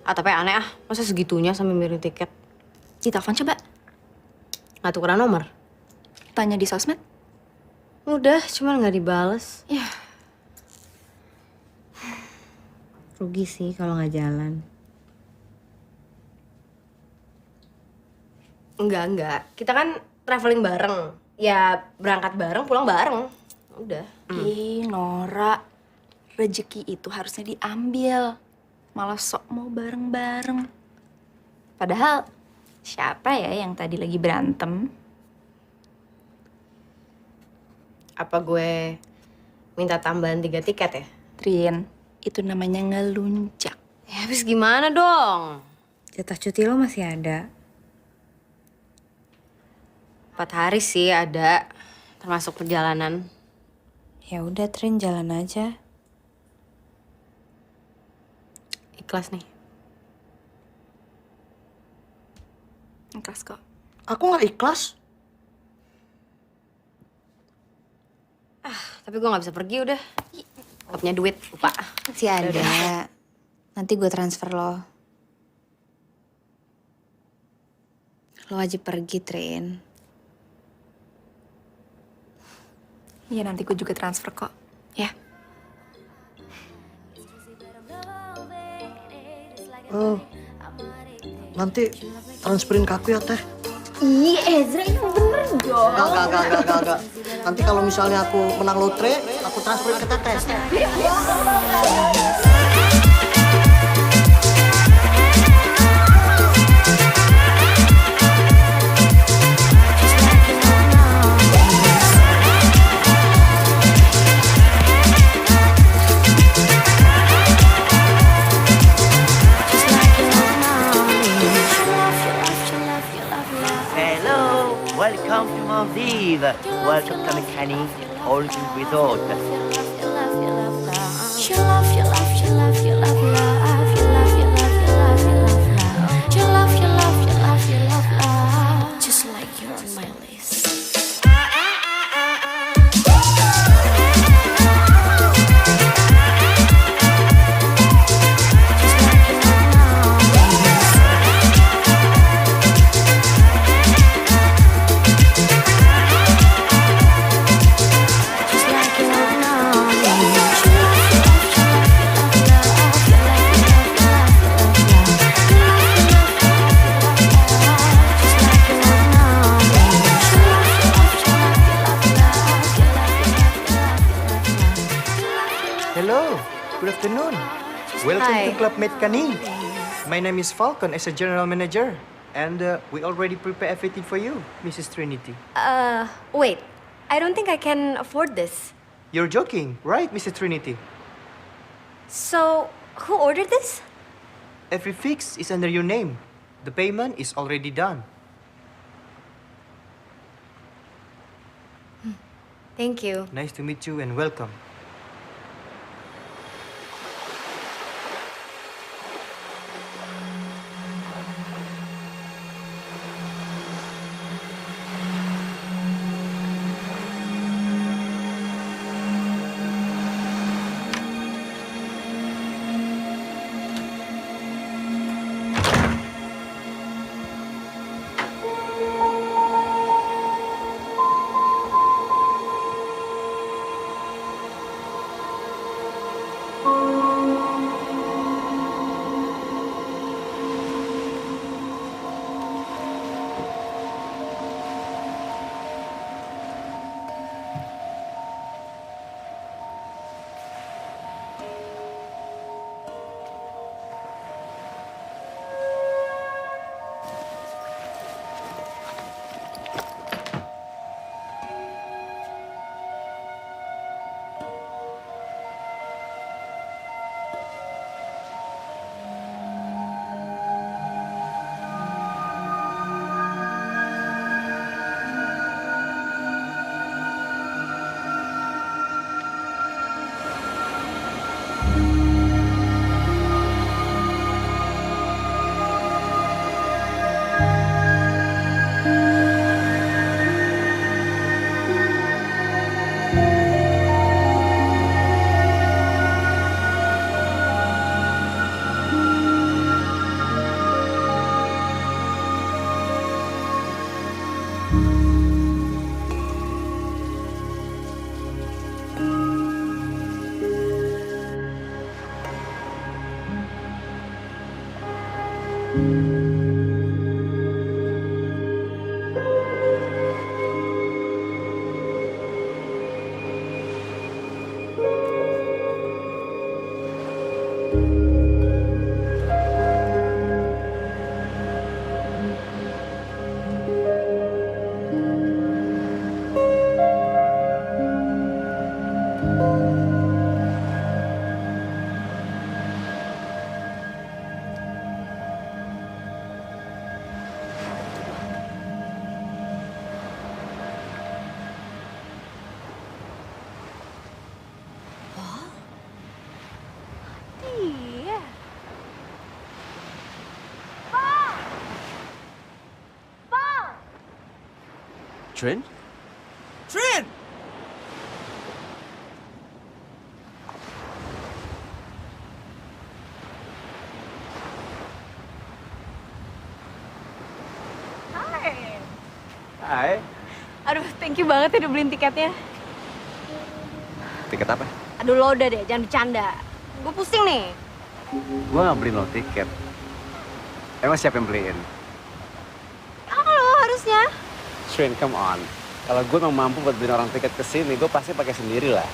Ah, tapi aneh ah. Masa segitunya sampai miring tiket? Ditelepon coba. Nggak tukeran nomor? Tanya di sosmed. Udah, cuman nggak dibales. Ya. Rugi sih kalau nggak jalan. Enggak. Kita kan traveling bareng. Ya berangkat bareng, pulang bareng. Udah. Ih, Nora. Rezeki itu harusnya diambil. Malah sok mau bareng-bareng. Padahal, siapa ya yang tadi lagi berantem? Apa gue minta tambahan 3 tiket ya? Trin, itu namanya ngeluncak. Ya habis gimana dong? Jatah cuti lo masih ada. 4 hari sih ada, termasuk perjalanan. Ya udah Trin, jalan aja. Ikhlas nih. Ikhlas kok. Aku nggak ikhlas. Tapi gue nggak bisa pergi udah. Gak punya duit, lupa. Masih ada. Nanti gue transfer lo. Lo wajib pergi, Trin. Iya, nanti gue juga transfer kok. Ya. Oh, nanti transferin ke aku ya, Teh. Iya, Ezra, ini bener dong. Enggak. Nanti kalau misalnya aku menang lotre, aku transferin ke Teteh. Hello, welcome to Maldives. Welcome to Mekani All-Inclusive Resort. Just like you're on my list. Clubmate Kani. My name is Falcon as a general manager. And we already prepare everything for you, Mrs. Trinity. Wait. I don't think I can afford this. You're joking, right, Mrs. Trinity? So, who ordered this? Every fix is under your name. The payment is already done. Thank you. Nice to meet you and welcome. Trin? Trin! Hai. Aduh, thank you banget ya udah beliin tiketnya. Tiket apa? Aduh, lo udah deh, jangan bercanda. Gue pusing nih. Gue nggak beliin lo tiket. Emang siapa yang beliin? Lo harusnya. Trin, come on. Kalau gue memang mampu buat beliin orang tiket ke sini, gue pasti pakai sendiri lah.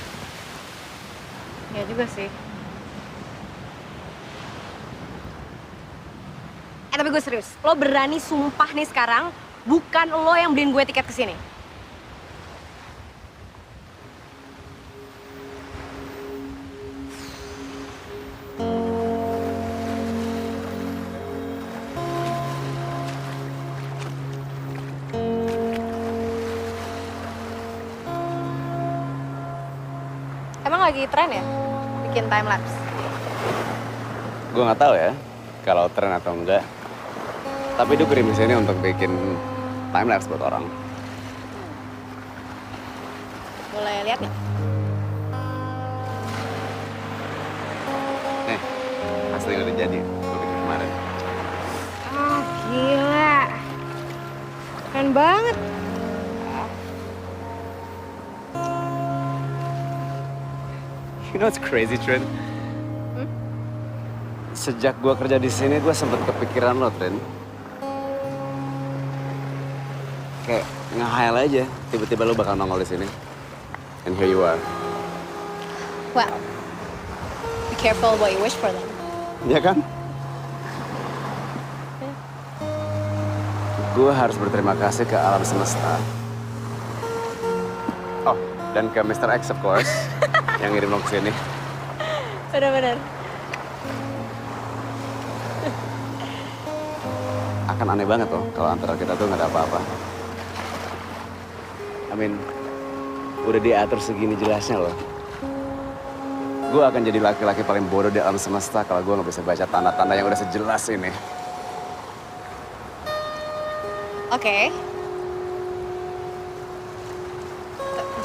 Ya juga sih. Tapi gue serius. Lo berani sumpah nih sekarang, bukan lo yang beliin gue tiket ke sini. Emang lagi tren ya? Bikin time lapse? Gue nggak tahu ya, kalau tren atau enggak. Tapi dia kirim di sini untuk bikin time lapse buat orang. Boleh lihat nih? Nih, hasilnya udah jadi. Gue bikin kemarin. Oh, gila. Keren banget. You know what's crazy, Trin? Sejak gue kerja di sini, gue sempet kepikiran lo, Trin. Kayak nge-hayal aja, tiba-tiba lo bakal nongol di sini. And here you are. Well, be careful what you wish for then. Ya kan? Gue harus berterima kasih ke alam semesta. Oh, dan ke Mr. X of course, yang ngirim lo kesini. Bener-bener. Akan aneh banget loh kalau antara kita tuh nggak ada apa-apa. Udah diatur segini jelasnya loh. Gue akan jadi laki-laki paling bodoh di alam semesta kalau gue nggak bisa baca tanda-tanda yang udah sejelas ini. Oke.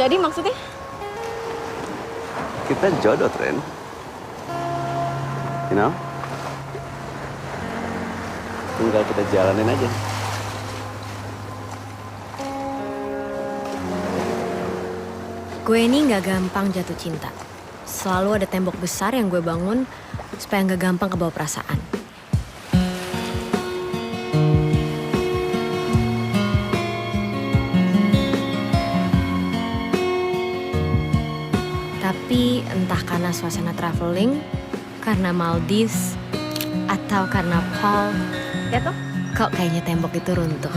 Jadi maksudnya? Kita jodoh, Tren. You know? Tinggal kita jalanin aja. Gue ini nggak gampang jatuh cinta. Selalu ada tembok besar yang gue bangun supaya nggak gampang kebawa perasaan. Tapi entah karena suasana traveling, karena Maldives, atau karena Paul, ya toh? Kok kayaknya tembok itu runtuh.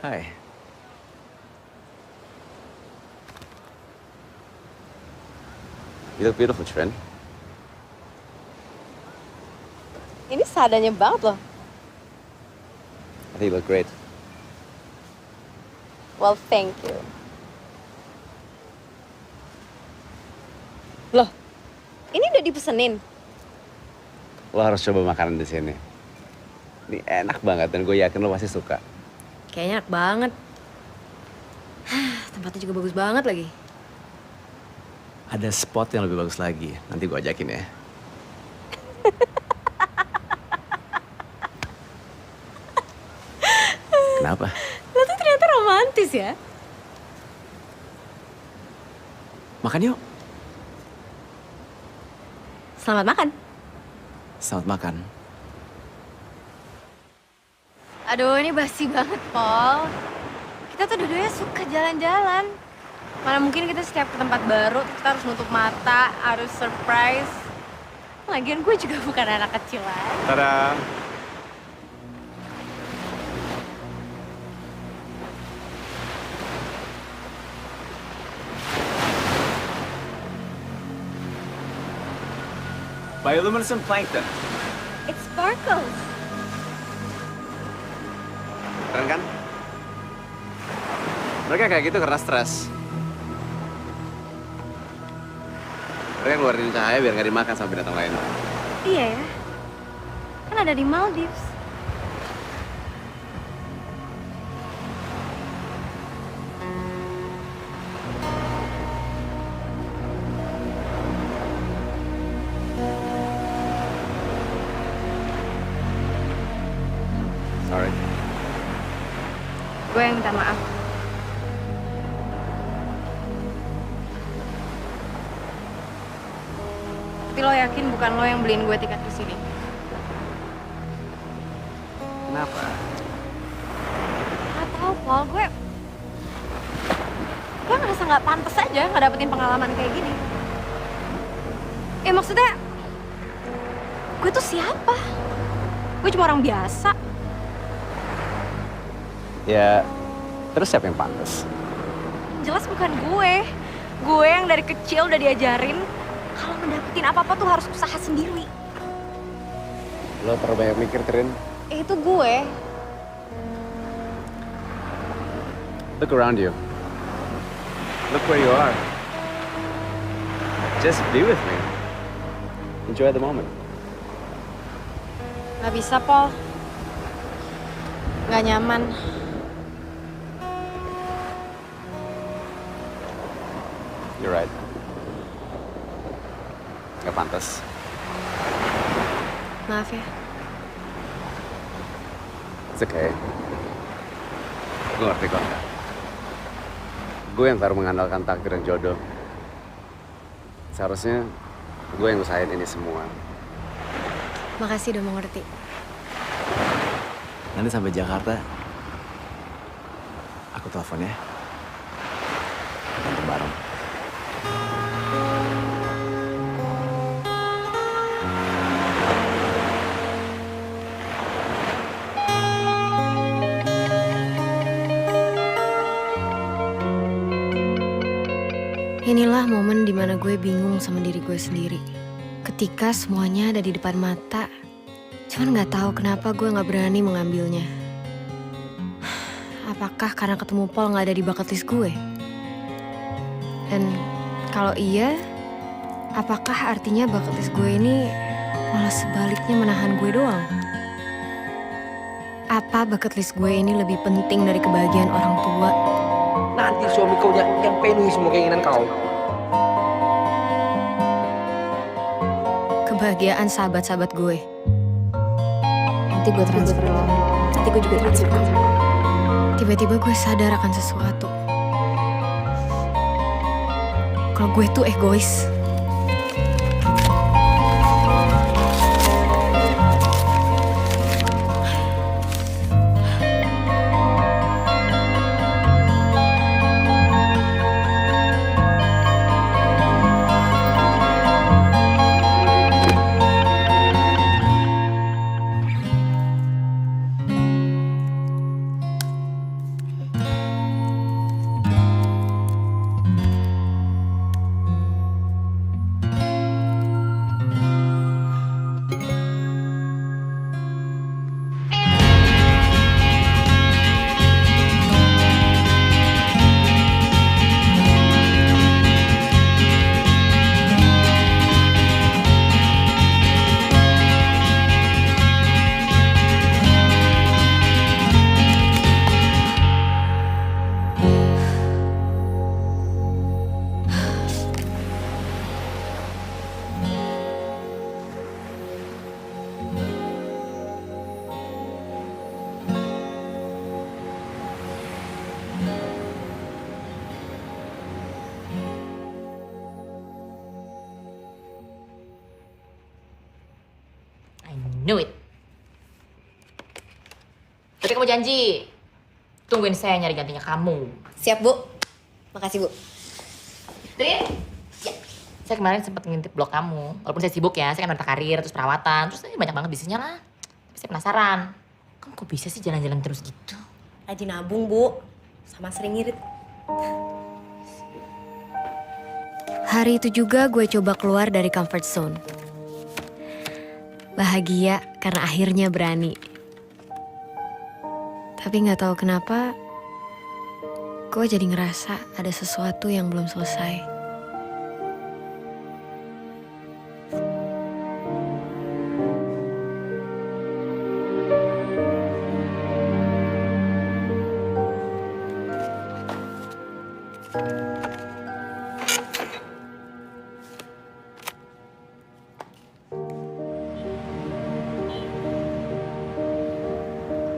Hai. You look beautiful, Tren. Ini seadanya banget loh. I think you look great. Well, thank you. Loh, ini udah dipesenin? Lo harus coba makanan di sini. Ini enak banget dan gue yakin lo pasti suka. Kayaknya enak banget. Tempatnya juga bagus banget lagi. Ada spot yang lebih bagus lagi. Nanti gue ajakin ya. Kenapa? Lo tuh ternyata romantis ya? Makan yuk. Selamat makan. Selamat makan. Aduh, ini basi banget, Paul. Kita tuh dua-duanya suka jalan-jalan. Mana mungkin kita setiap ke tempat baru, kita harus nutup mata, harus surprise. Lagian gue juga bukan anak kecil lagi. Tada! Bioluminescent plankton. It sparkles. Keren kan? Mereka kayak gitu karena stres. Mereka ngeluarin cahaya biar nggak dimakan sama binatang lain. Iya ya. Kan ada di Maldives. Sorry. Gue yang minta maaf. Tapi lo yakin bukan lo yang beliin gue tiket ke sini? Kenapa? Gak tau, Paul. Gue ngerasa nggak pantas aja nggak dapetin pengalaman kayak gini. Maksudnya Gue tuh siapa? Gue cuma orang biasa. Ya, terus siapa yang pantas? Jelas bukan gue. Gue yang dari kecil udah diajarin kalau ngedapetin apa-apa tuh harus usaha sendiri. Lo terlalu banyak mikir, Trin. Itu gue. Look around you. Look where you are. Just be with me. Enjoy the moment. Gak bisa, Paul. Gak nyaman. You're right. Gak pantas. Maaf ya. It's okay. Gue ngerti kok. Gue yang baru mengandalkan takdir dan jodoh. Seharusnya gue yang usahain ini semua. Makasih udah mau ngerti. Nanti sampai Jakarta, aku telepon ya. Nanti bareng. Inilah momen dimana gue bingung sama diri gue sendiri. Ketika semuanya ada di depan mata, cuman gak tahu kenapa gue gak berani mengambilnya. Apakah karena ketemu Paul gak ada di bucket list gue? Dan kalau iya, apakah artinya bucket list gue ini malah sebaliknya menahan gue doang? Apa bucket list gue ini lebih penting dari kebahagiaan orang tua? Nanti suami kau yang penuhi semua keinginan kau. Kebahagiaan sahabat-sahabat gue. Nanti gue transfer. Nanti gue juga transfer. Tiba-tiba gue sadar akan sesuatu. Kalau gue tuh egois. Knew it. Tapi kamu janji, tungguin saya nyari gantinya kamu. Siap, Bu. Makasih, Bu. Trin? Ya. Saya kemarin sempat ngintip blog kamu. Walaupun saya sibuk ya, saya kan wanita karir, terus perawatan, terus banyak banget bisnisnya lah. Tapi saya penasaran, kamu kok bisa sih jalan-jalan terus gitu? Rajin nabung, Bu. Sama sering ngirit. Hari itu juga gue coba keluar dari comfort zone. Bahagia karena akhirnya berani. Tapi gak tahu kenapa, gue jadi ngerasa ada sesuatu yang belum selesai.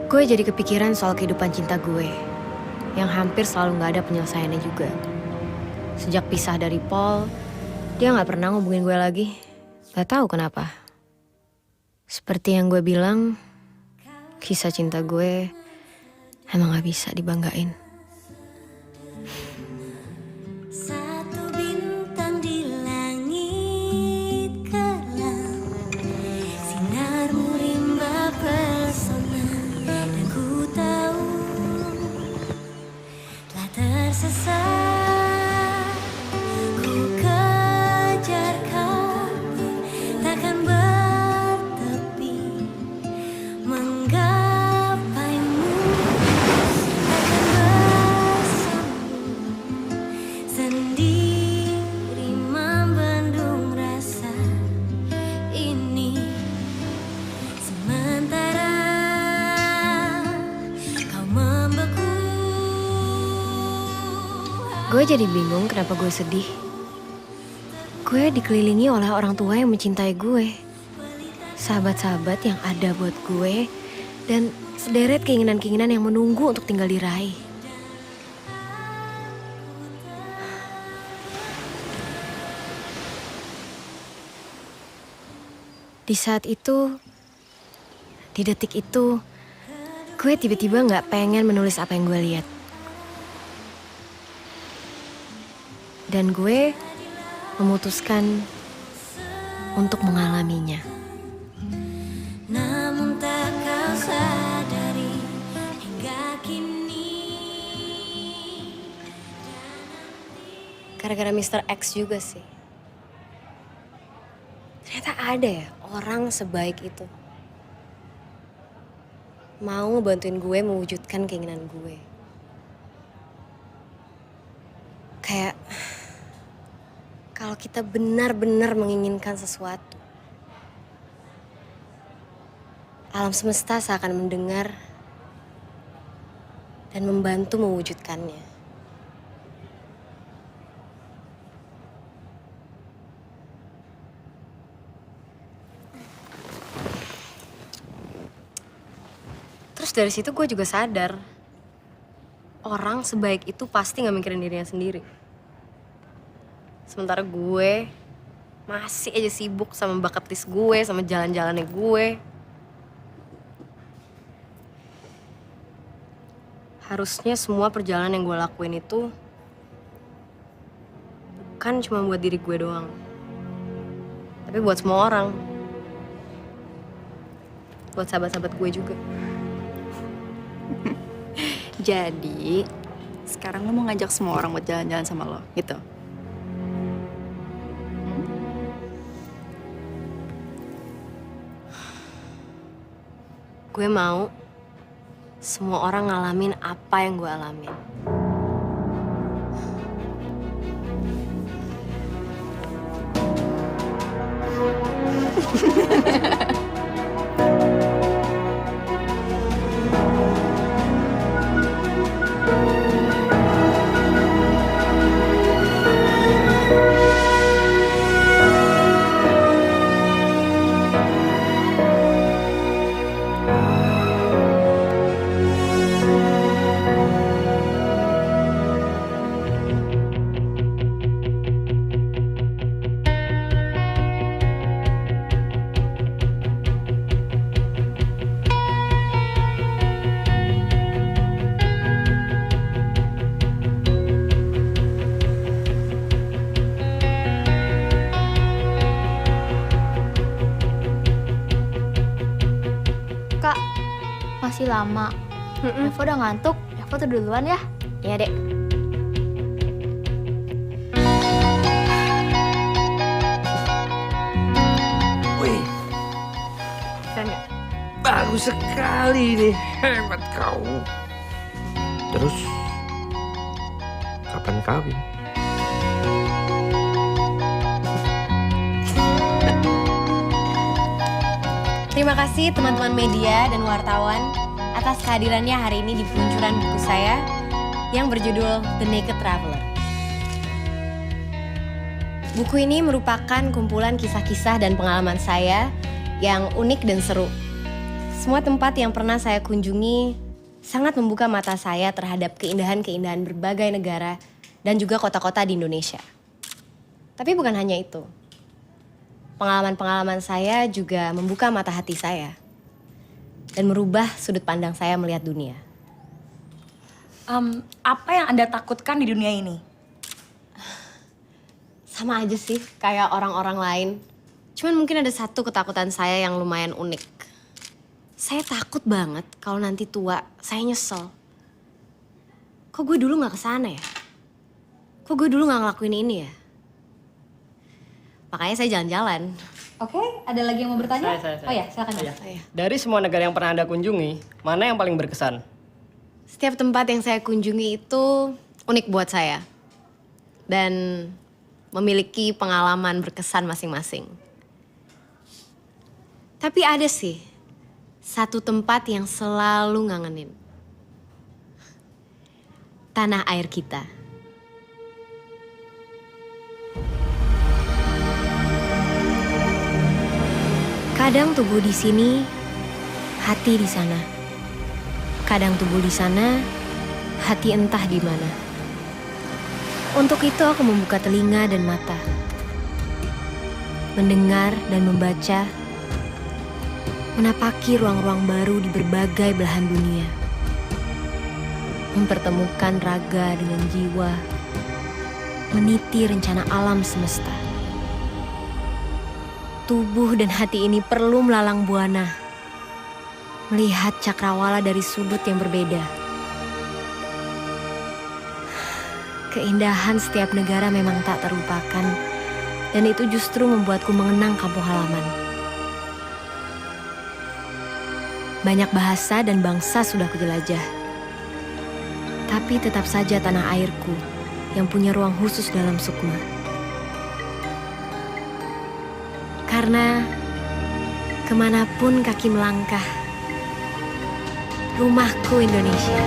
Gue jadi kepikiran soal kehidupan cinta gue, yang hampir selalu gak ada penyelesaiannya juga. Sejak pisah dari Paul, dia gak pernah ngubungin gue lagi. Gak tahu kenapa. Seperti yang gue bilang, kisah cinta gue emang gak bisa dibanggain. Satu bintang di langit kelam, Sekitarmu rimba pesona, dan ku tahu telah tersesat. Ku kejar kamu, takkan bertepi, menggapaimu, takkan bersambung, sendiri membendung rasa ini. Sementara kau membeku. Gue jadi bingung kenapa gue sedih. Gue dikelilingi oleh orang tua yang mencintai gue. Sahabat-sahabat yang ada buat gue. Dan sederet keinginan-keinginan yang menunggu untuk tinggal diraih. Di saat itu, di detik itu, gue tiba-tiba gak pengen menulis apa yang gue lihat. Dan gue memutuskan untuk mengalaminya. Namun tak kau sadari hingga kini. Gara-gara Mr. X juga sih. Ternyata ada ya orang sebaik itu. Mau ngebantuin gue mewujudkan keinginan gue. Kayak kalau kita benar-benar menginginkan sesuatu, alam semesta seakan mendengar dan membantu mewujudkannya. Terus dari situ gue juga sadar, orang sebaik itu pasti gak mikirin dirinya sendiri. Sementara gue masih aja sibuk sama bucket list gue, sama jalan-jalannya gue. Harusnya semua perjalanan yang gue lakuin itu bukan cuma buat diri gue doang, tapi buat semua orang. Buat sahabat-sahabat gue juga. Jadi, sekarang lo mau ngajak semua orang buat jalan-jalan sama lo, gitu? Gue mau semua orang ngalamin apa yang gue alamin. Kak, masih lama. Eva udah ngantuk, Eva tuh duluan ya. Iya, Dek. Wih, Keren gak? bagus sekali nih. Hebat kau. Terus, kapan kawin? Terima kasih teman-teman media dan wartawan atas kehadirannya hari ini di peluncuran buku saya yang berjudul The Naked Traveler. Buku ini merupakan kumpulan kisah-kisah dan pengalaman saya yang unik dan seru. Semua tempat yang pernah saya kunjungi sangat membuka mata saya terhadap keindahan-keindahan berbagai negara dan juga kota-kota di Indonesia. Tapi bukan hanya itu. Pengalaman-pengalaman saya juga membuka mata hati saya dan merubah sudut pandang saya melihat dunia. Apa yang Anda takutkan di dunia ini? Sama aja sih kayak orang-orang lain. Cuman mungkin ada satu ketakutan saya yang lumayan unik. Saya takut banget kalau nanti tua, saya nyesel. Kok gue dulu gak kesana ya? Kok gue dulu gak ngelakuin ini ya? Makanya saya jalan-jalan. Oke, ada lagi yang mau bertanya? Saya. Oh ya, silakan Mas. Dari semua negara yang pernah Anda kunjungi, mana yang paling berkesan? Setiap tempat yang saya kunjungi itu unik buat saya. Dan memiliki pengalaman berkesan masing-masing. Tapi ada sih, satu tempat yang selalu ngangenin. Tanah air kita. Kadang tubuh di sini, hati di sana. Kadang tubuh di sana, hati entah di mana. Untuk itu aku membuka telinga dan mata. Mendengar dan membaca. Menapaki ruang-ruang baru di berbagai belahan dunia. Mempertemukan raga dengan jiwa. Meniti rencana alam semesta. Tubuh dan hati ini perlu melalang buana. Melihat cakrawala dari sudut yang berbeda. Keindahan setiap negara memang tak terlupakan. Dan itu justru membuatku mengenang kampung halaman. Banyak bahasa dan bangsa sudah kujelajah. Tapi tetap saja tanah airku yang punya ruang khusus dalam sukma. Karena kemanapun kaki melangkah, rumahku Indonesia.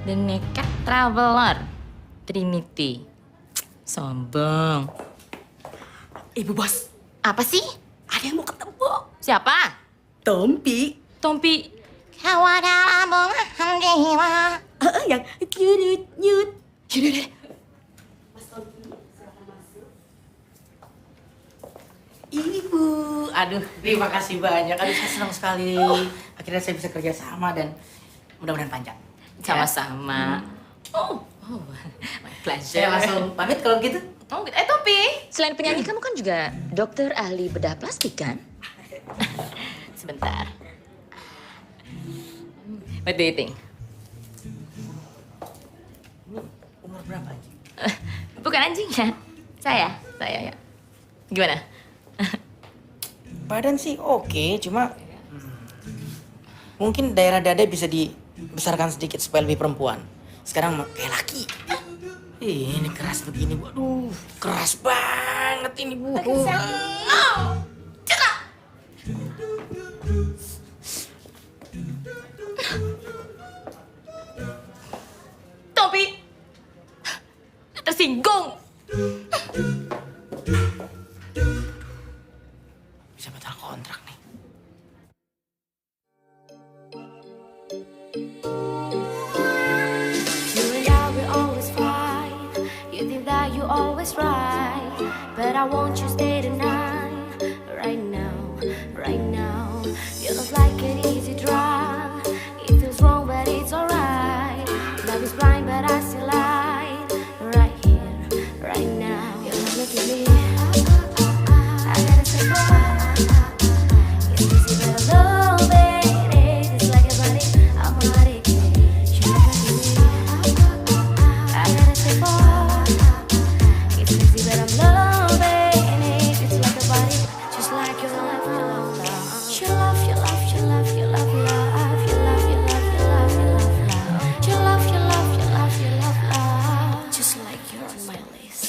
The Naked Traveler Trinity. Sombong. Ibu bos. Apa sih? Ada yang mau ketemu. Siapa? Tompi. Tompi. Kawada lambungan jiwa. Yang nyut nyut. Yaudah. Ibu, aduh terima kasih banyak. Aduh saya senang sekali. Akhirnya saya bisa kerja sama dan mudah-mudahan panjang. Sama-sama. Oh, my pleasure. Saya langsung pamit kalau gitu. Oh, Tompi. Selain penyanyi, kamu kan juga dokter ahli bedah plastik, kan? Sebentar. What do you think? Umur berapa anjing? Bukan anjingnya. Saya ya. Gimana? Badan sih oke, cuma mungkin daerah dada bisa dibesarkan sedikit supaya lebih perempuan. Sekarang kayak laki. Ini keras begini, waduh, keras banget ini bu. Tompi, tersinggung. Bisa batal kontrak nih. You and I will always fight. You think that you always right, but I want you stay tonight. Right now. You look like an easy drive. It feels wrong, but it's alright. Love is blind, but I see light. Right here, on my list.